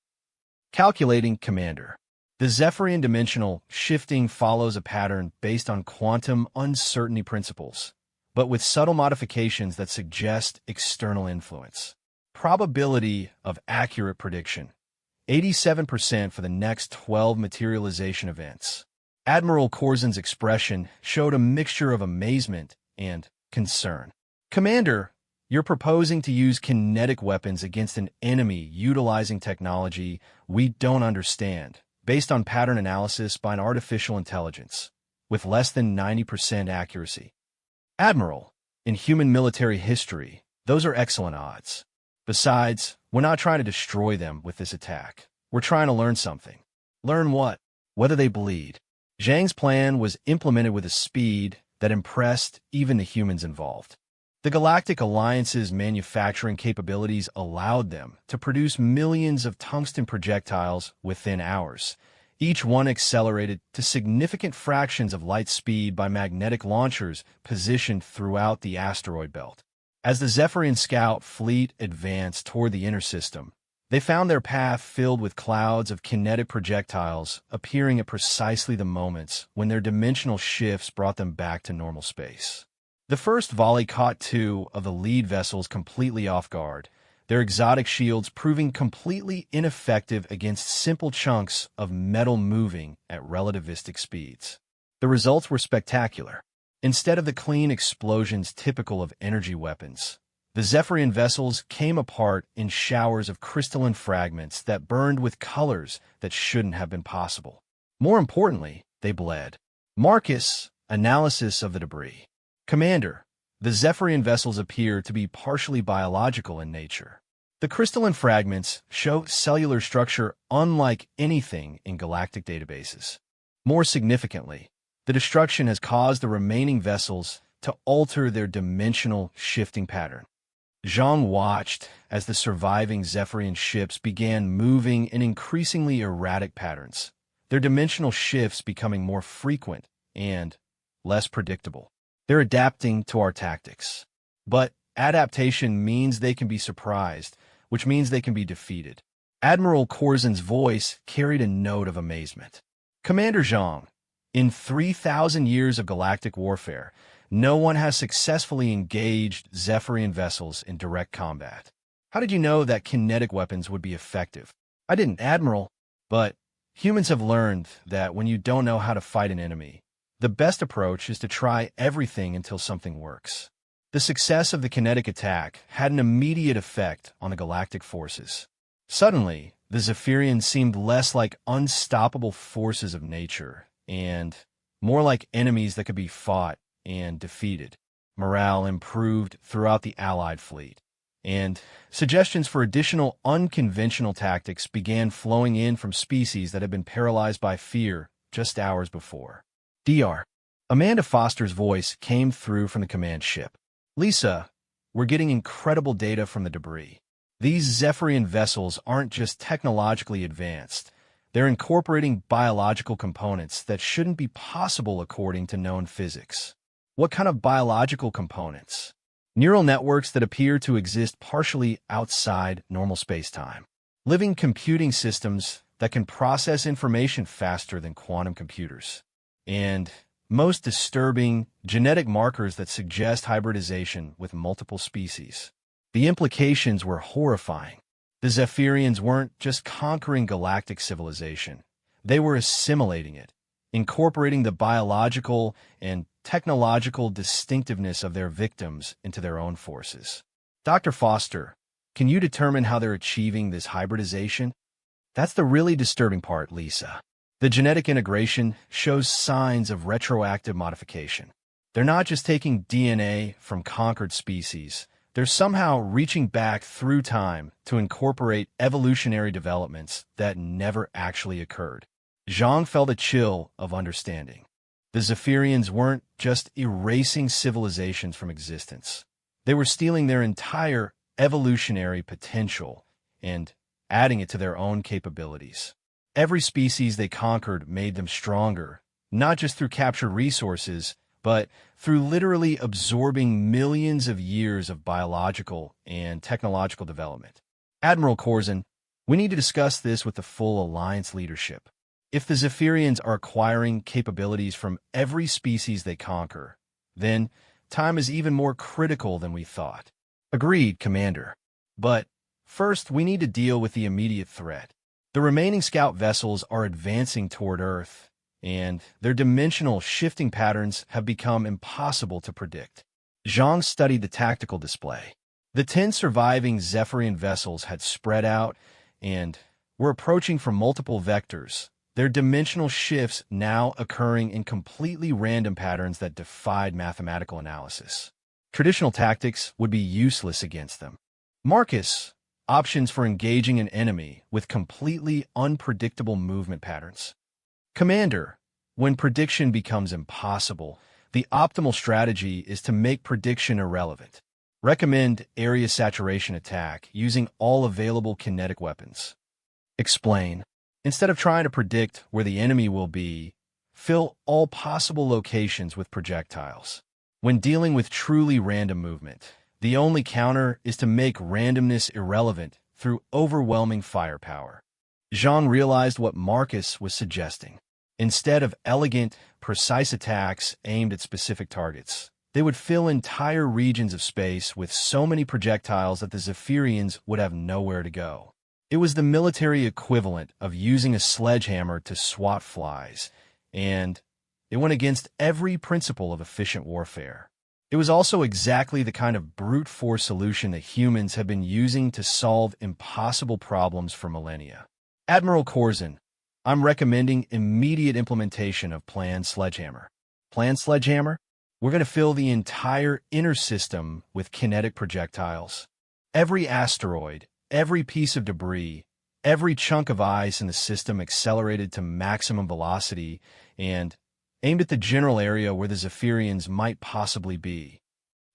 Speaker 1: Calculating, Commander. The Zephyrian dimensional shifting follows a pattern based on quantum uncertainty principles, but with subtle modifications that suggest external influence. Probability of accurate prediction: 87% for the next 12 materialization events. Admiral Corzin's expression showed a mixture of amazement and concern. Commander, you're proposing to use kinetic weapons against an enemy utilizing technology we don't understand, based on pattern analysis by an artificial intelligence, with less than 90% accuracy. Admiral, in human military history, those are excellent odds. Besides, we're not trying to destroy them with this attack. We're trying to learn something. Learn what? Whether they bleed. Zhang's plan was implemented with a speed that impressed even the humans involved. The Galactic Alliance's manufacturing capabilities allowed them to produce millions of tungsten projectiles within hours, each one accelerated to significant fractions of light speed by magnetic launchers positioned throughout the asteroid belt. As the Zephyrian Scout fleet advanced toward the inner system, they found their path filled with clouds of kinetic projectiles appearing at precisely the moments when their dimensional shifts brought them back to normal space. The first volley caught two of the lead vessels completely off guard, their exotic shields proving completely ineffective against simple chunks of metal moving at relativistic speeds. The results were spectacular. Instead of the clean explosions typical of energy weapons, the Zephyrian vessels came apart in showers of crystalline fragments that burned with colors that shouldn't have been possible. More importantly, they bled. Marcus, analysis of the debris. Commander, the Zephyrian vessels appear to be partially biological in nature. The crystalline fragments show cellular structure unlike anything in galactic databases. More significantly, the destruction has caused the remaining vessels to alter their dimensional shifting pattern. Zhang watched as the surviving Zephyrian ships began moving in increasingly erratic patterns, their dimensional shifts becoming more frequent and less predictable. They're adapting to our tactics. But adaptation means they can be surprised, which means they can be defeated. Admiral Corzin's voice carried a note of amazement. Commander Zhang, in 3,000 years of galactic warfare, no one has successfully engaged Zephyrian vessels in direct combat. How did you know that kinetic weapons would be effective? I didn't, Admiral, but humans have learned that when you don't know how to fight an enemy, the best approach is to try everything until something works. The success of the kinetic attack had an immediate effect on the galactic forces. Suddenly, The Zephyrians seemed less like unstoppable forces of nature and more like enemies that could be fought and defeated. Morale improved throughout the Allied fleet, and suggestions for additional unconventional tactics began flowing in from species that had been paralyzed by fear just hours before. DR. Amanda Foster's voice came through from the command ship. Lisa, we're getting incredible data from the debris. These Zephyrian vessels aren't just technologically advanced. They're incorporating biological components that shouldn't be possible according to known physics. What kind of biological components? Neural networks that appear to exist partially outside normal space-time. Living computing systems that can process information faster than quantum computers. And most disturbing, genetic markers that suggest hybridization with multiple species. The implications were horrifying. The Zephyrians weren't just conquering galactic civilization. They were assimilating it, incorporating the biological and technological distinctiveness of their victims into their own forces. Dr. Foster, can you determine how they're achieving this hybridization? That's the really disturbing part, Lisa. The genetic integration shows signs of retroactive modification. They're not just taking DNA from conquered species. They're somehow reaching back through time to incorporate evolutionary developments that never actually occurred. Zhang felt a chill of understanding. The Zephyrians weren't just erasing civilizations from existence. They were stealing their entire evolutionary potential and adding it to their own capabilities. Every species they conquered made them stronger, not just through captured resources, but through literally absorbing millions of years of biological and technological development. Admiral Corzin, we need to discuss this with the full Alliance leadership. If the Zephyrians are acquiring capabilities from every species they conquer, then time is even more critical than we thought. Agreed, Commander. But first, we need to deal with the immediate threat. The remaining scout vessels are advancing toward Earth, and their dimensional shifting patterns have become impossible to predict. Zhang studied the tactical display. The 10 surviving Zephyrian vessels had spread out and were approaching from multiple vectors, their dimensional shifts now occurring in completely random patterns that defied mathematical analysis. Traditional tactics would be useless against them. Marcus, options for engaging an enemy with completely unpredictable movement patterns. Commander, when prediction becomes impossible, the optimal strategy is to make prediction irrelevant. Recommend area saturation attack using all available kinetic weapons. Explain. Instead of trying to predict where the enemy will be, fill all possible locations with projectiles. When dealing with truly random movement, the only counter is to make randomness irrelevant through overwhelming firepower. Zhang realized what Marcus was suggesting. Instead of elegant, precise attacks aimed at specific targets, they would fill entire regions of space with so many projectiles that the Zephyrians would have nowhere to go. It was the military equivalent of using a sledgehammer to swat flies, and it went against every principle of efficient warfare. It was also exactly the kind of brute force solution that humans have been using to solve impossible problems for millennia. Admiral Corzin, I'm recommending immediate implementation of Plan Sledgehammer. Plan Sledgehammer? We're going to fill the entire inner system with kinetic projectiles. Every asteroid, every piece of debris, every chunk of ice in the system accelerated to maximum velocity and aimed at the general area where the Zephyrians might possibly be.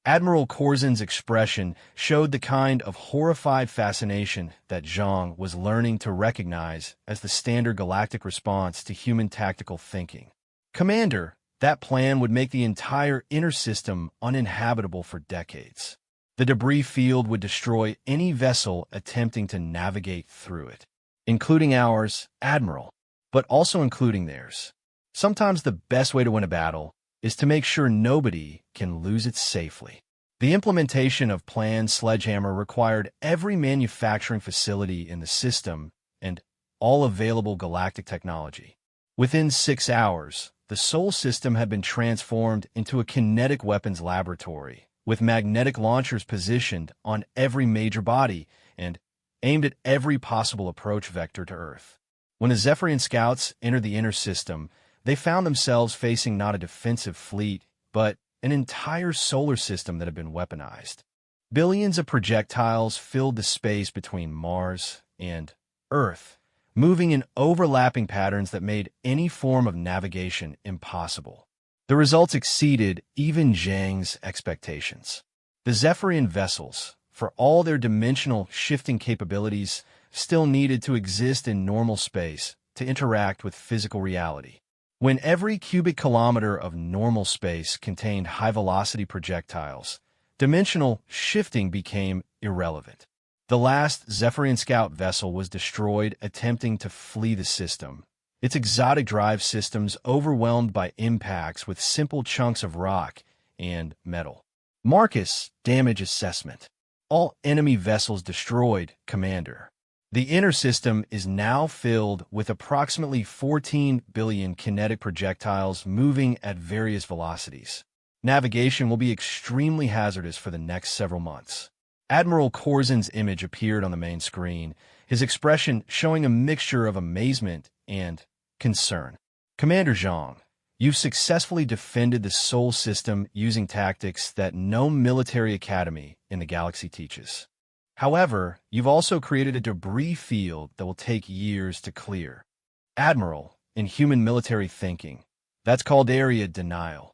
Speaker 1: Admiral Corzin's expression showed the kind of horrified fascination that Zhang was learning to recognize as the standard galactic response to human tactical thinking. Commander, that plan would make the entire inner system uninhabitable for decades. The debris field would destroy any vessel attempting to navigate through it, including ours, Admiral, but also including theirs. Sometimes the best way to win a battle is to make sure nobody can lose it safely. The implementation of Plan Sledgehammer required every manufacturing facility in the system and all available galactic technology. Within 6 hours, the Sol system had been transformed into a kinetic weapons laboratory, with magnetic launchers positioned on every major body and aimed at every possible approach vector to Earth. When the Zephyrian scouts entered the inner system, they found themselves facing not a defensive fleet, but an entire solar system that had been weaponized. Billions of projectiles filled the space between Mars and Earth, moving in overlapping patterns that made any form of navigation impossible. The results exceeded even Zhang's expectations. The Zephyrian vessels, for all their dimensional shifting capabilities, still needed to exist in normal space to interact with physical reality. When every cubic kilometer of normal space contained high-velocity projectiles, dimensional shifting became irrelevant. The last Zephyrian scout vessel was destroyed attempting to flee the system, its exotic drive systems overwhelmed by impacts with simple chunks of rock and metal. Marcus, damage assessment. All enemy vessels destroyed, Commander. The inner system is now filled with approximately 14 billion kinetic projectiles moving at various velocities. Navigation will be extremely hazardous for the next several months. Admiral Corzin's image appeared on the main screen, his expression showing a mixture of amazement and concern. Commander Zhang, you've successfully defended the Sol system using tactics that no military academy in the galaxy teaches. However, you've also created a debris field that will take years to clear. Admiral, in human military thinking, that's called area denial.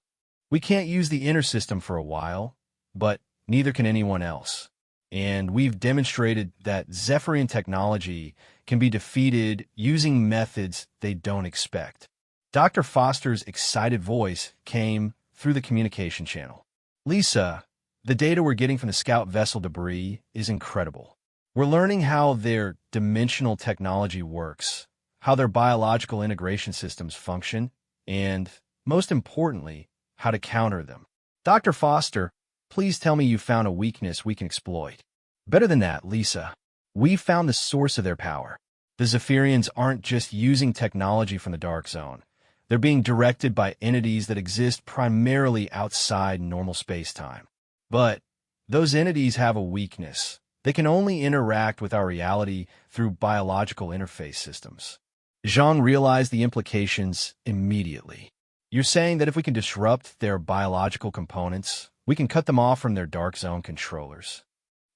Speaker 1: We can't use the inner system for a while, but neither can anyone else. And we've demonstrated that Zephyrian technology can be defeated using methods they don't expect. Dr. Foster's excited voice came through the communication channel. Lisa, the data we're getting from the scout vessel debris is incredible. We're learning how their dimensional technology works, how their biological integration systems function, and, most importantly, how to counter them. Dr. Foster, please tell me you found a weakness we can exploit. Better than that, Lisa. We found the source of their power. The Zephyrians aren't just using technology from the Dark Zone. They're being directed by entities that exist primarily outside normal space-time. But those entities have a weakness. They can only interact with our reality through biological interface systems. Zhang realized the implications immediately. You're saying that if we can disrupt their biological components, we can cut them off from their Dark Zone controllers.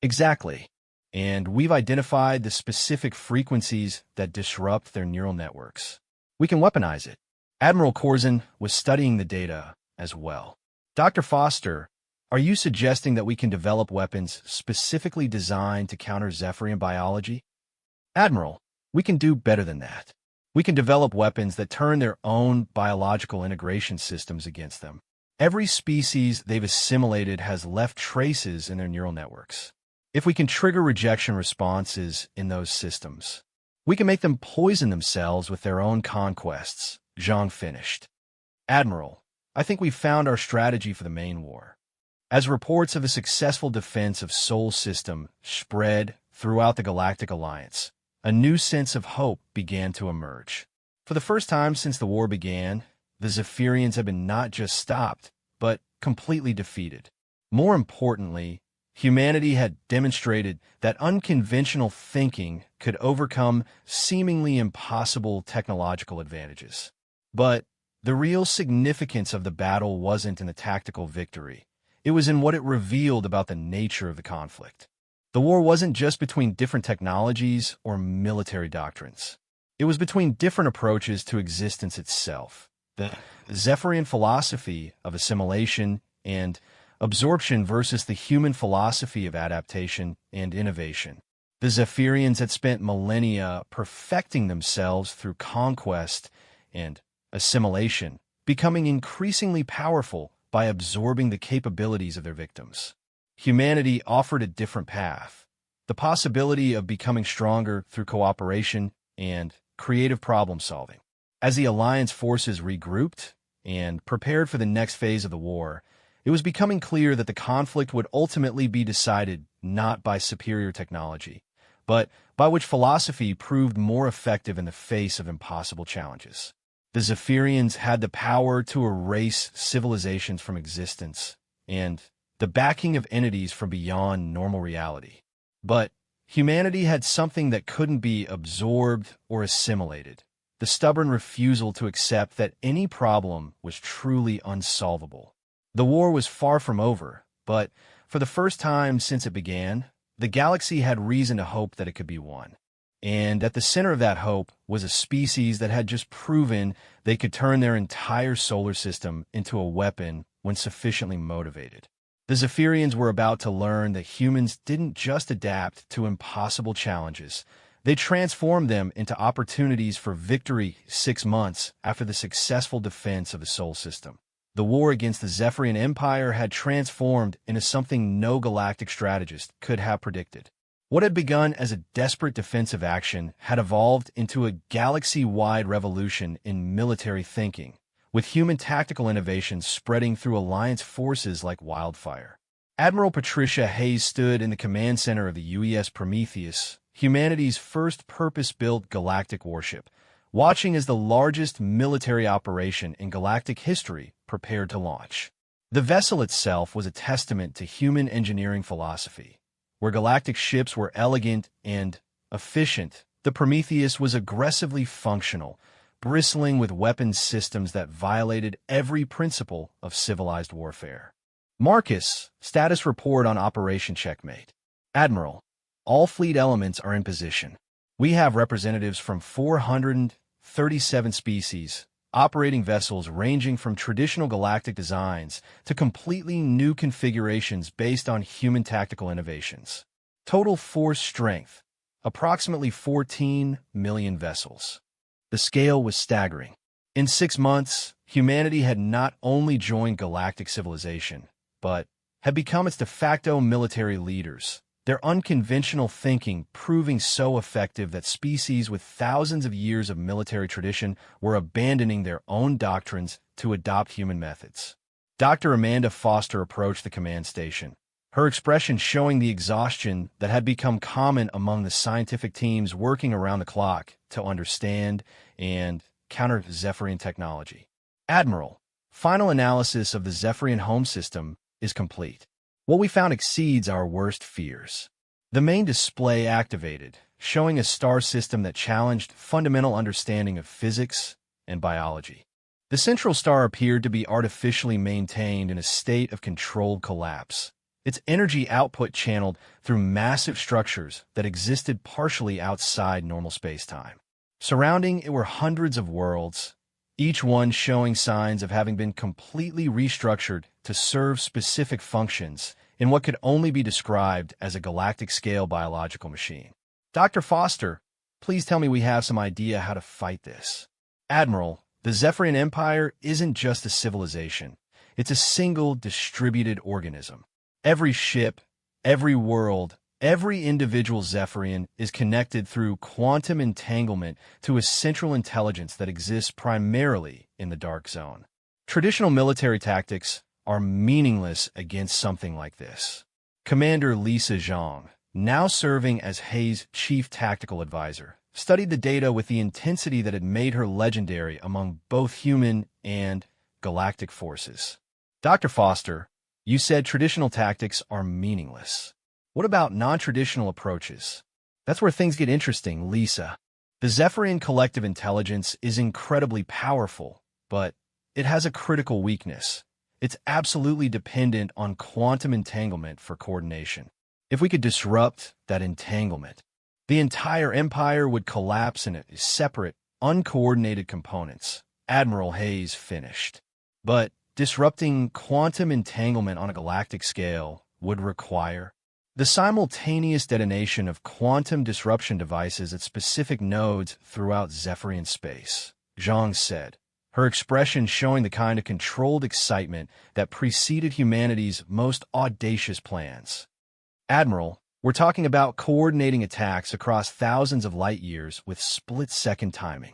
Speaker 1: Exactly. And we've identified the specific frequencies that disrupt their neural networks. We can weaponize it. Admiral Corzin was studying the data as well. Dr. Foster, are you suggesting that we can develop weapons specifically designed to counter Zephyrian biology? Admiral, we can do better than that. We can develop weapons that turn their own biological integration systems against them. Every species they've assimilated has left traces in their neural networks. If we can trigger rejection responses in those systems, we can make them poison themselves with their own conquests, Zhang finished. Admiral, I think we've found our strategy for the main war. As reports of a successful defense of Sol system spread throughout the Galactic Alliance, a new sense of hope began to emerge. For the first time since the war began, the Zephyrians have been not just stopped, but completely defeated. More importantly, humanity had demonstrated that unconventional thinking could overcome seemingly impossible technological advantages. But the real significance of the battle wasn't in the tactical victory. It was in what it revealed about the nature of the conflict. The war wasn't just between different technologies or military doctrines. It was between different approaches to existence itself. The Zephyrian philosophy of assimilation and absorption versus the human philosophy of adaptation and innovation. The Zephyrians had spent millennia perfecting themselves through conquest and assimilation, becoming increasingly powerful by absorbing the capabilities of their victims. Humanity offered a different path, the possibility of becoming stronger through cooperation and creative problem-solving. As the Alliance forces regrouped and prepared for the next phase of the war, it was becoming clear that the conflict would ultimately be decided not by superior technology, but by which philosophy proved more effective in the face of impossible challenges. The Zephyrians had the power to erase civilizations from existence and the backing of entities from beyond normal reality. But humanity had something that couldn't be absorbed or assimilated: the stubborn refusal to accept that any problem was truly unsolvable. The war was far from over, but for the first time since it began, the galaxy had reason to hope that it could be won. And at the center of that hope was a species that had just proven they could turn their entire solar system into a weapon when sufficiently motivated. The Zephyrians were about to learn that humans didn't just adapt to impossible challenges. They transformed them into opportunities for victory 6 months after the successful defense of the Sol system. The war against the Zephyrian Empire had transformed into something no galactic strategist could have predicted. What had begun as a desperate defensive action had evolved into a galaxy-wide revolution in military thinking, with human tactical innovations spreading through Alliance forces like wildfire. Admiral Patricia Hayes stood in the command center of the UES Prometheus, humanity's first purpose-built galactic warship, watching as the largest military operation in galactic history prepared to launch. The vessel itself was a testament to human engineering philosophy. Where galactic ships were elegant and efficient, the Prometheus was aggressively functional, bristling with weapons systems that violated every principle of civilized warfare. Marcus, status report on Operation Checkmate. Admiral, all fleet elements are in position. We have representatives from 437 species, operating vessels ranging from traditional galactic designs to completely new configurations based on human tactical innovations. Total force strength, approximately 14 million vessels. The scale was staggering. In 6 months, humanity had not only joined galactic civilization, but had become its de facto military leaders, their unconventional thinking proving so effective that species with thousands of years of military tradition were abandoning their own doctrines to adopt human methods. Dr. Amanda Foster approached the command station, her expression showing the exhaustion that had become common among the scientific teams working around the clock to understand and counter Zephyrian technology. Admiral, final analysis of the Zephyrian home system is complete. What we found exceeds our worst fears. The main display activated, showing a star system that challenged fundamental understanding of physics and biology. The central star appeared to be artificially maintained in a state of controlled collapse, its energy output channeled through massive structures that existed partially outside normal space-time. Surrounding it were hundreds of worlds, each one showing signs of having been completely restructured to serve specific functions in what could only be described as a galactic-scale biological machine. Dr. Foster, please tell me we have some idea how to fight this. Admiral, the Zephyrian Empire isn't just a civilization. It's a single, distributed organism. Every ship, every world, every individual Zephyrian is connected through quantum entanglement to a central intelligence that exists primarily in the dark zone. Traditional military tactics are meaningless against something like this. Commander Lisa Zhang, now serving as Hayes' chief tactical advisor, studied the data with the intensity that had made her legendary among both human and galactic forces. Dr. Foster, you said traditional tactics are meaningless. What about non-traditional approaches? That's where things get interesting, Lisa. The Zephyrian collective intelligence is incredibly powerful, but it has a critical weakness. It's absolutely dependent on quantum entanglement for coordination. If we could disrupt that entanglement, the entire empire would collapse into separate, uncoordinated components. Admiral Hayes finished. But disrupting quantum entanglement on a galactic scale would require the simultaneous detonation of quantum disruption devices at specific nodes throughout Zephyrian space, Zhang said, her expression showing the kind of controlled excitement that preceded humanity's most audacious plans. Admiral, we're talking about coordinating attacks across thousands of light years with split-second timing.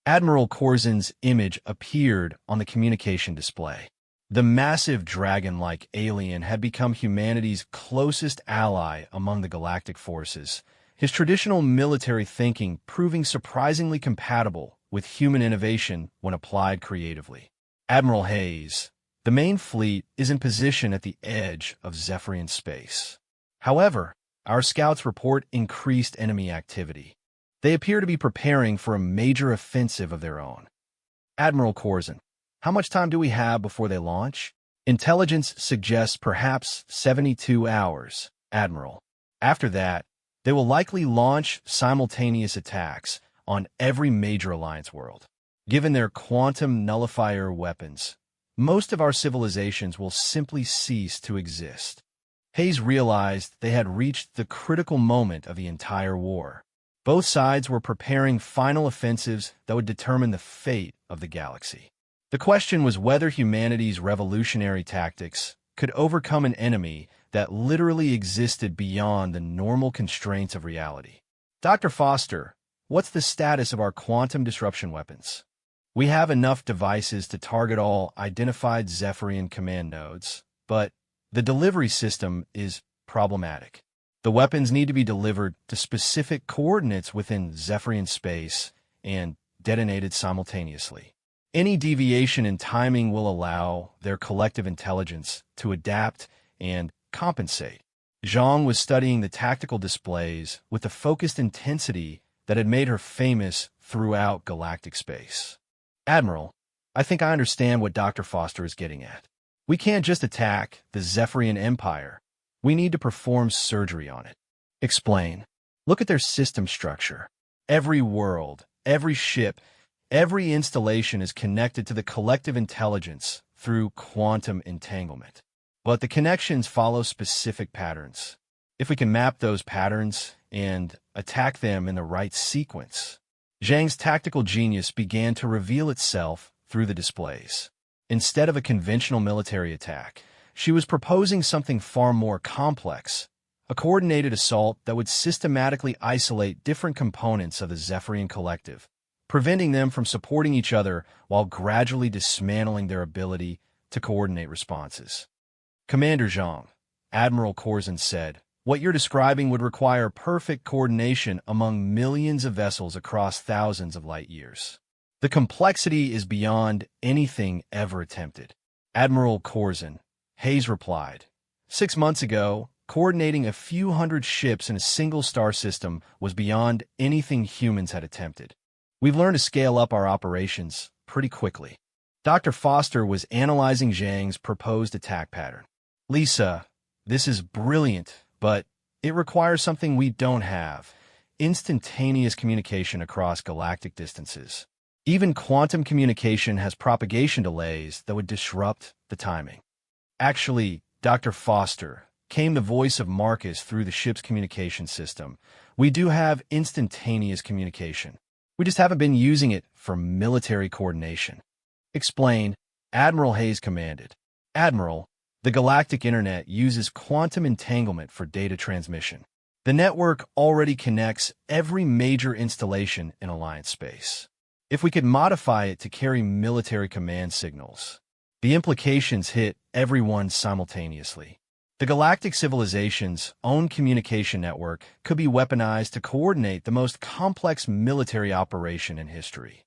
Speaker 1: Admiral Corzin's image appeared on the communication display. The massive dragon-like alien had become humanity's closest ally among the galactic forces, his traditional military thinking proving surprisingly compatible with human innovation when applied creatively. Admiral Hayes, the main fleet is in position at the edge of Zephyrian space. However, Our scouts report increased enemy activity. They appear to be preparing for a major offensive of their own. Admiral Corzin, how much time do we have before they launch? Intelligence suggests perhaps 72 hours, Admiral. After that, they will likely launch simultaneous attacks on every major alliance world. Given their quantum nullifier weapons, most of our civilizations will simply cease to exist. Hayes realized they had reached the critical moment of the entire war. Both sides were preparing final offensives that would determine the fate of the galaxy. The question was whether humanity's revolutionary tactics could overcome an enemy that literally existed beyond the normal constraints of reality. Dr. Foster, what's the status of our quantum disruption weapons? We have enough devices to target all identified Zephyrian command nodes, but the delivery system is problematic. The weapons need to be delivered to specific coordinates within Zephyrian space and detonated simultaneously. Any deviation in timing will allow their collective intelligence to adapt and compensate. Zhang was studying the tactical displays with the focused intensity that had made her famous throughout galactic space. Admiral, I think I understand what Dr. Foster is getting at. We can't just attack the Zephyrian Empire. We need to perform surgery on it. Explain. Look at their system structure. Every world, every ship, every installation is connected to the collective intelligence through quantum entanglement. But the connections follow specific patterns. If we can map those patterns and attack them in the right sequence, Zhang's tactical genius began to reveal itself through the displays. Instead of a conventional military attack, she was proposing something far more complex, a coordinated assault that would systematically isolate different components of the Zephyrian collective, preventing them from supporting each other while gradually dismantling their ability to coordinate responses. Commander Zhang, Admiral Corzin said, what you're describing would require perfect coordination among millions of vessels across thousands of light years. The complexity is beyond anything ever attempted. Admiral Corzin, Hayes replied, 6 months ago, coordinating a few hundred ships in a single star system was beyond anything humans had attempted. We've learned to scale up our operations pretty quickly. Dr. Foster was analyzing Zhang's proposed attack pattern. Lisa, this is brilliant, but it requires something we don't have: instantaneous communication across galactic distances. Even quantum communication has propagation delays that would disrupt the timing. Actually, Dr. Foster, came the voice of Marcus through the ship's communication system. We do have instantaneous communication. We just haven't been using it for military coordination. Explain, Admiral Hayes commanded. Admiral, the galactic internet uses quantum entanglement for data transmission. The network already connects every major installation in Alliance space. If we could modify it to carry military command signals, the implications hit everyone simultaneously. The galactic civilization's own communication network could be weaponized to coordinate the most complex military operation in history.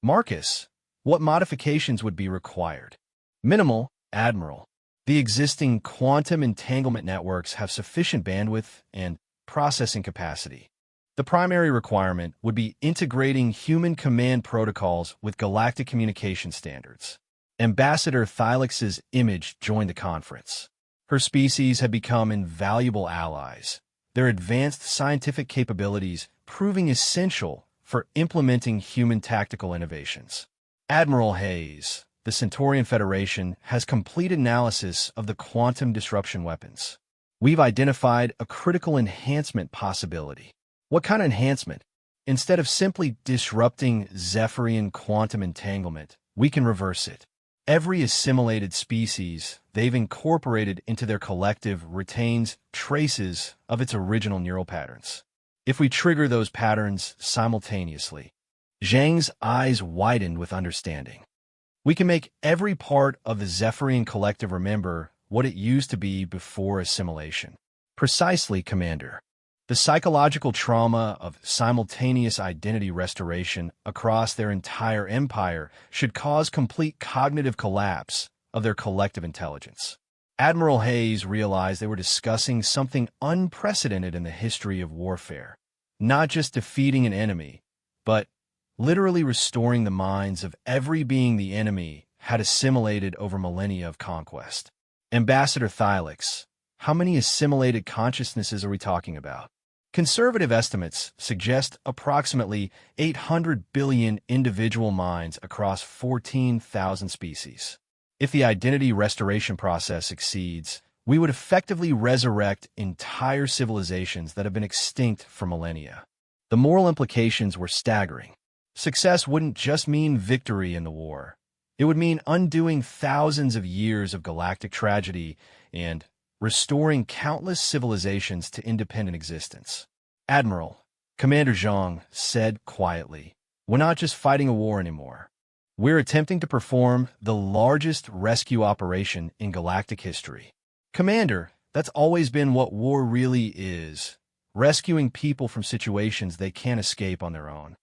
Speaker 1: Marcus, what modifications would be required? Minimal, Admiral. The existing quantum entanglement networks have sufficient bandwidth and processing capacity. The primary requirement would be integrating human command protocols with galactic communication standards. Ambassador Thylex's image joined the conference. Her species had become invaluable allies, their advanced scientific capabilities proving essential for implementing human tactical innovations. Admiral Hayes, the Centaurian Federation, has completed analysis of the quantum disruption weapons. We've identified a critical enhancement possibility. What kind of enhancement? Instead of simply disrupting Zephyrian quantum entanglement, we can reverse it. Every assimilated species they've incorporated into their collective retains traces of its original neural patterns. If we trigger those patterns simultaneously, Zhang's eyes widened with understanding. We can make every part of the Zephyrian collective remember what it used to be before assimilation. Precisely, Commander. The psychological trauma of simultaneous identity restoration across their entire empire should cause complete cognitive collapse of their collective intelligence. Admiral Hayes realized they were discussing something unprecedented in the history of warfare. Not just defeating an enemy, but literally restoring the minds of every being the enemy had assimilated over millennia of conquest. Ambassador Thylix, how many assimilated consciousnesses are we talking about? Conservative estimates suggest approximately 800 billion individual minds across 14,000 species. If the identity restoration process succeeds, we would effectively resurrect entire civilizations that have been extinct for millennia. The moral implications were staggering. Success wouldn't just mean victory in the war. It would mean undoing thousands of years of galactic tragedy and restoring countless civilizations to independent existence. Admiral, Commander Zhang said quietly, "We're not just fighting a war anymore. We're attempting to perform the largest rescue operation in galactic history." Commander, that's always been what war really is. Rescuing people from situations they can't escape on their own.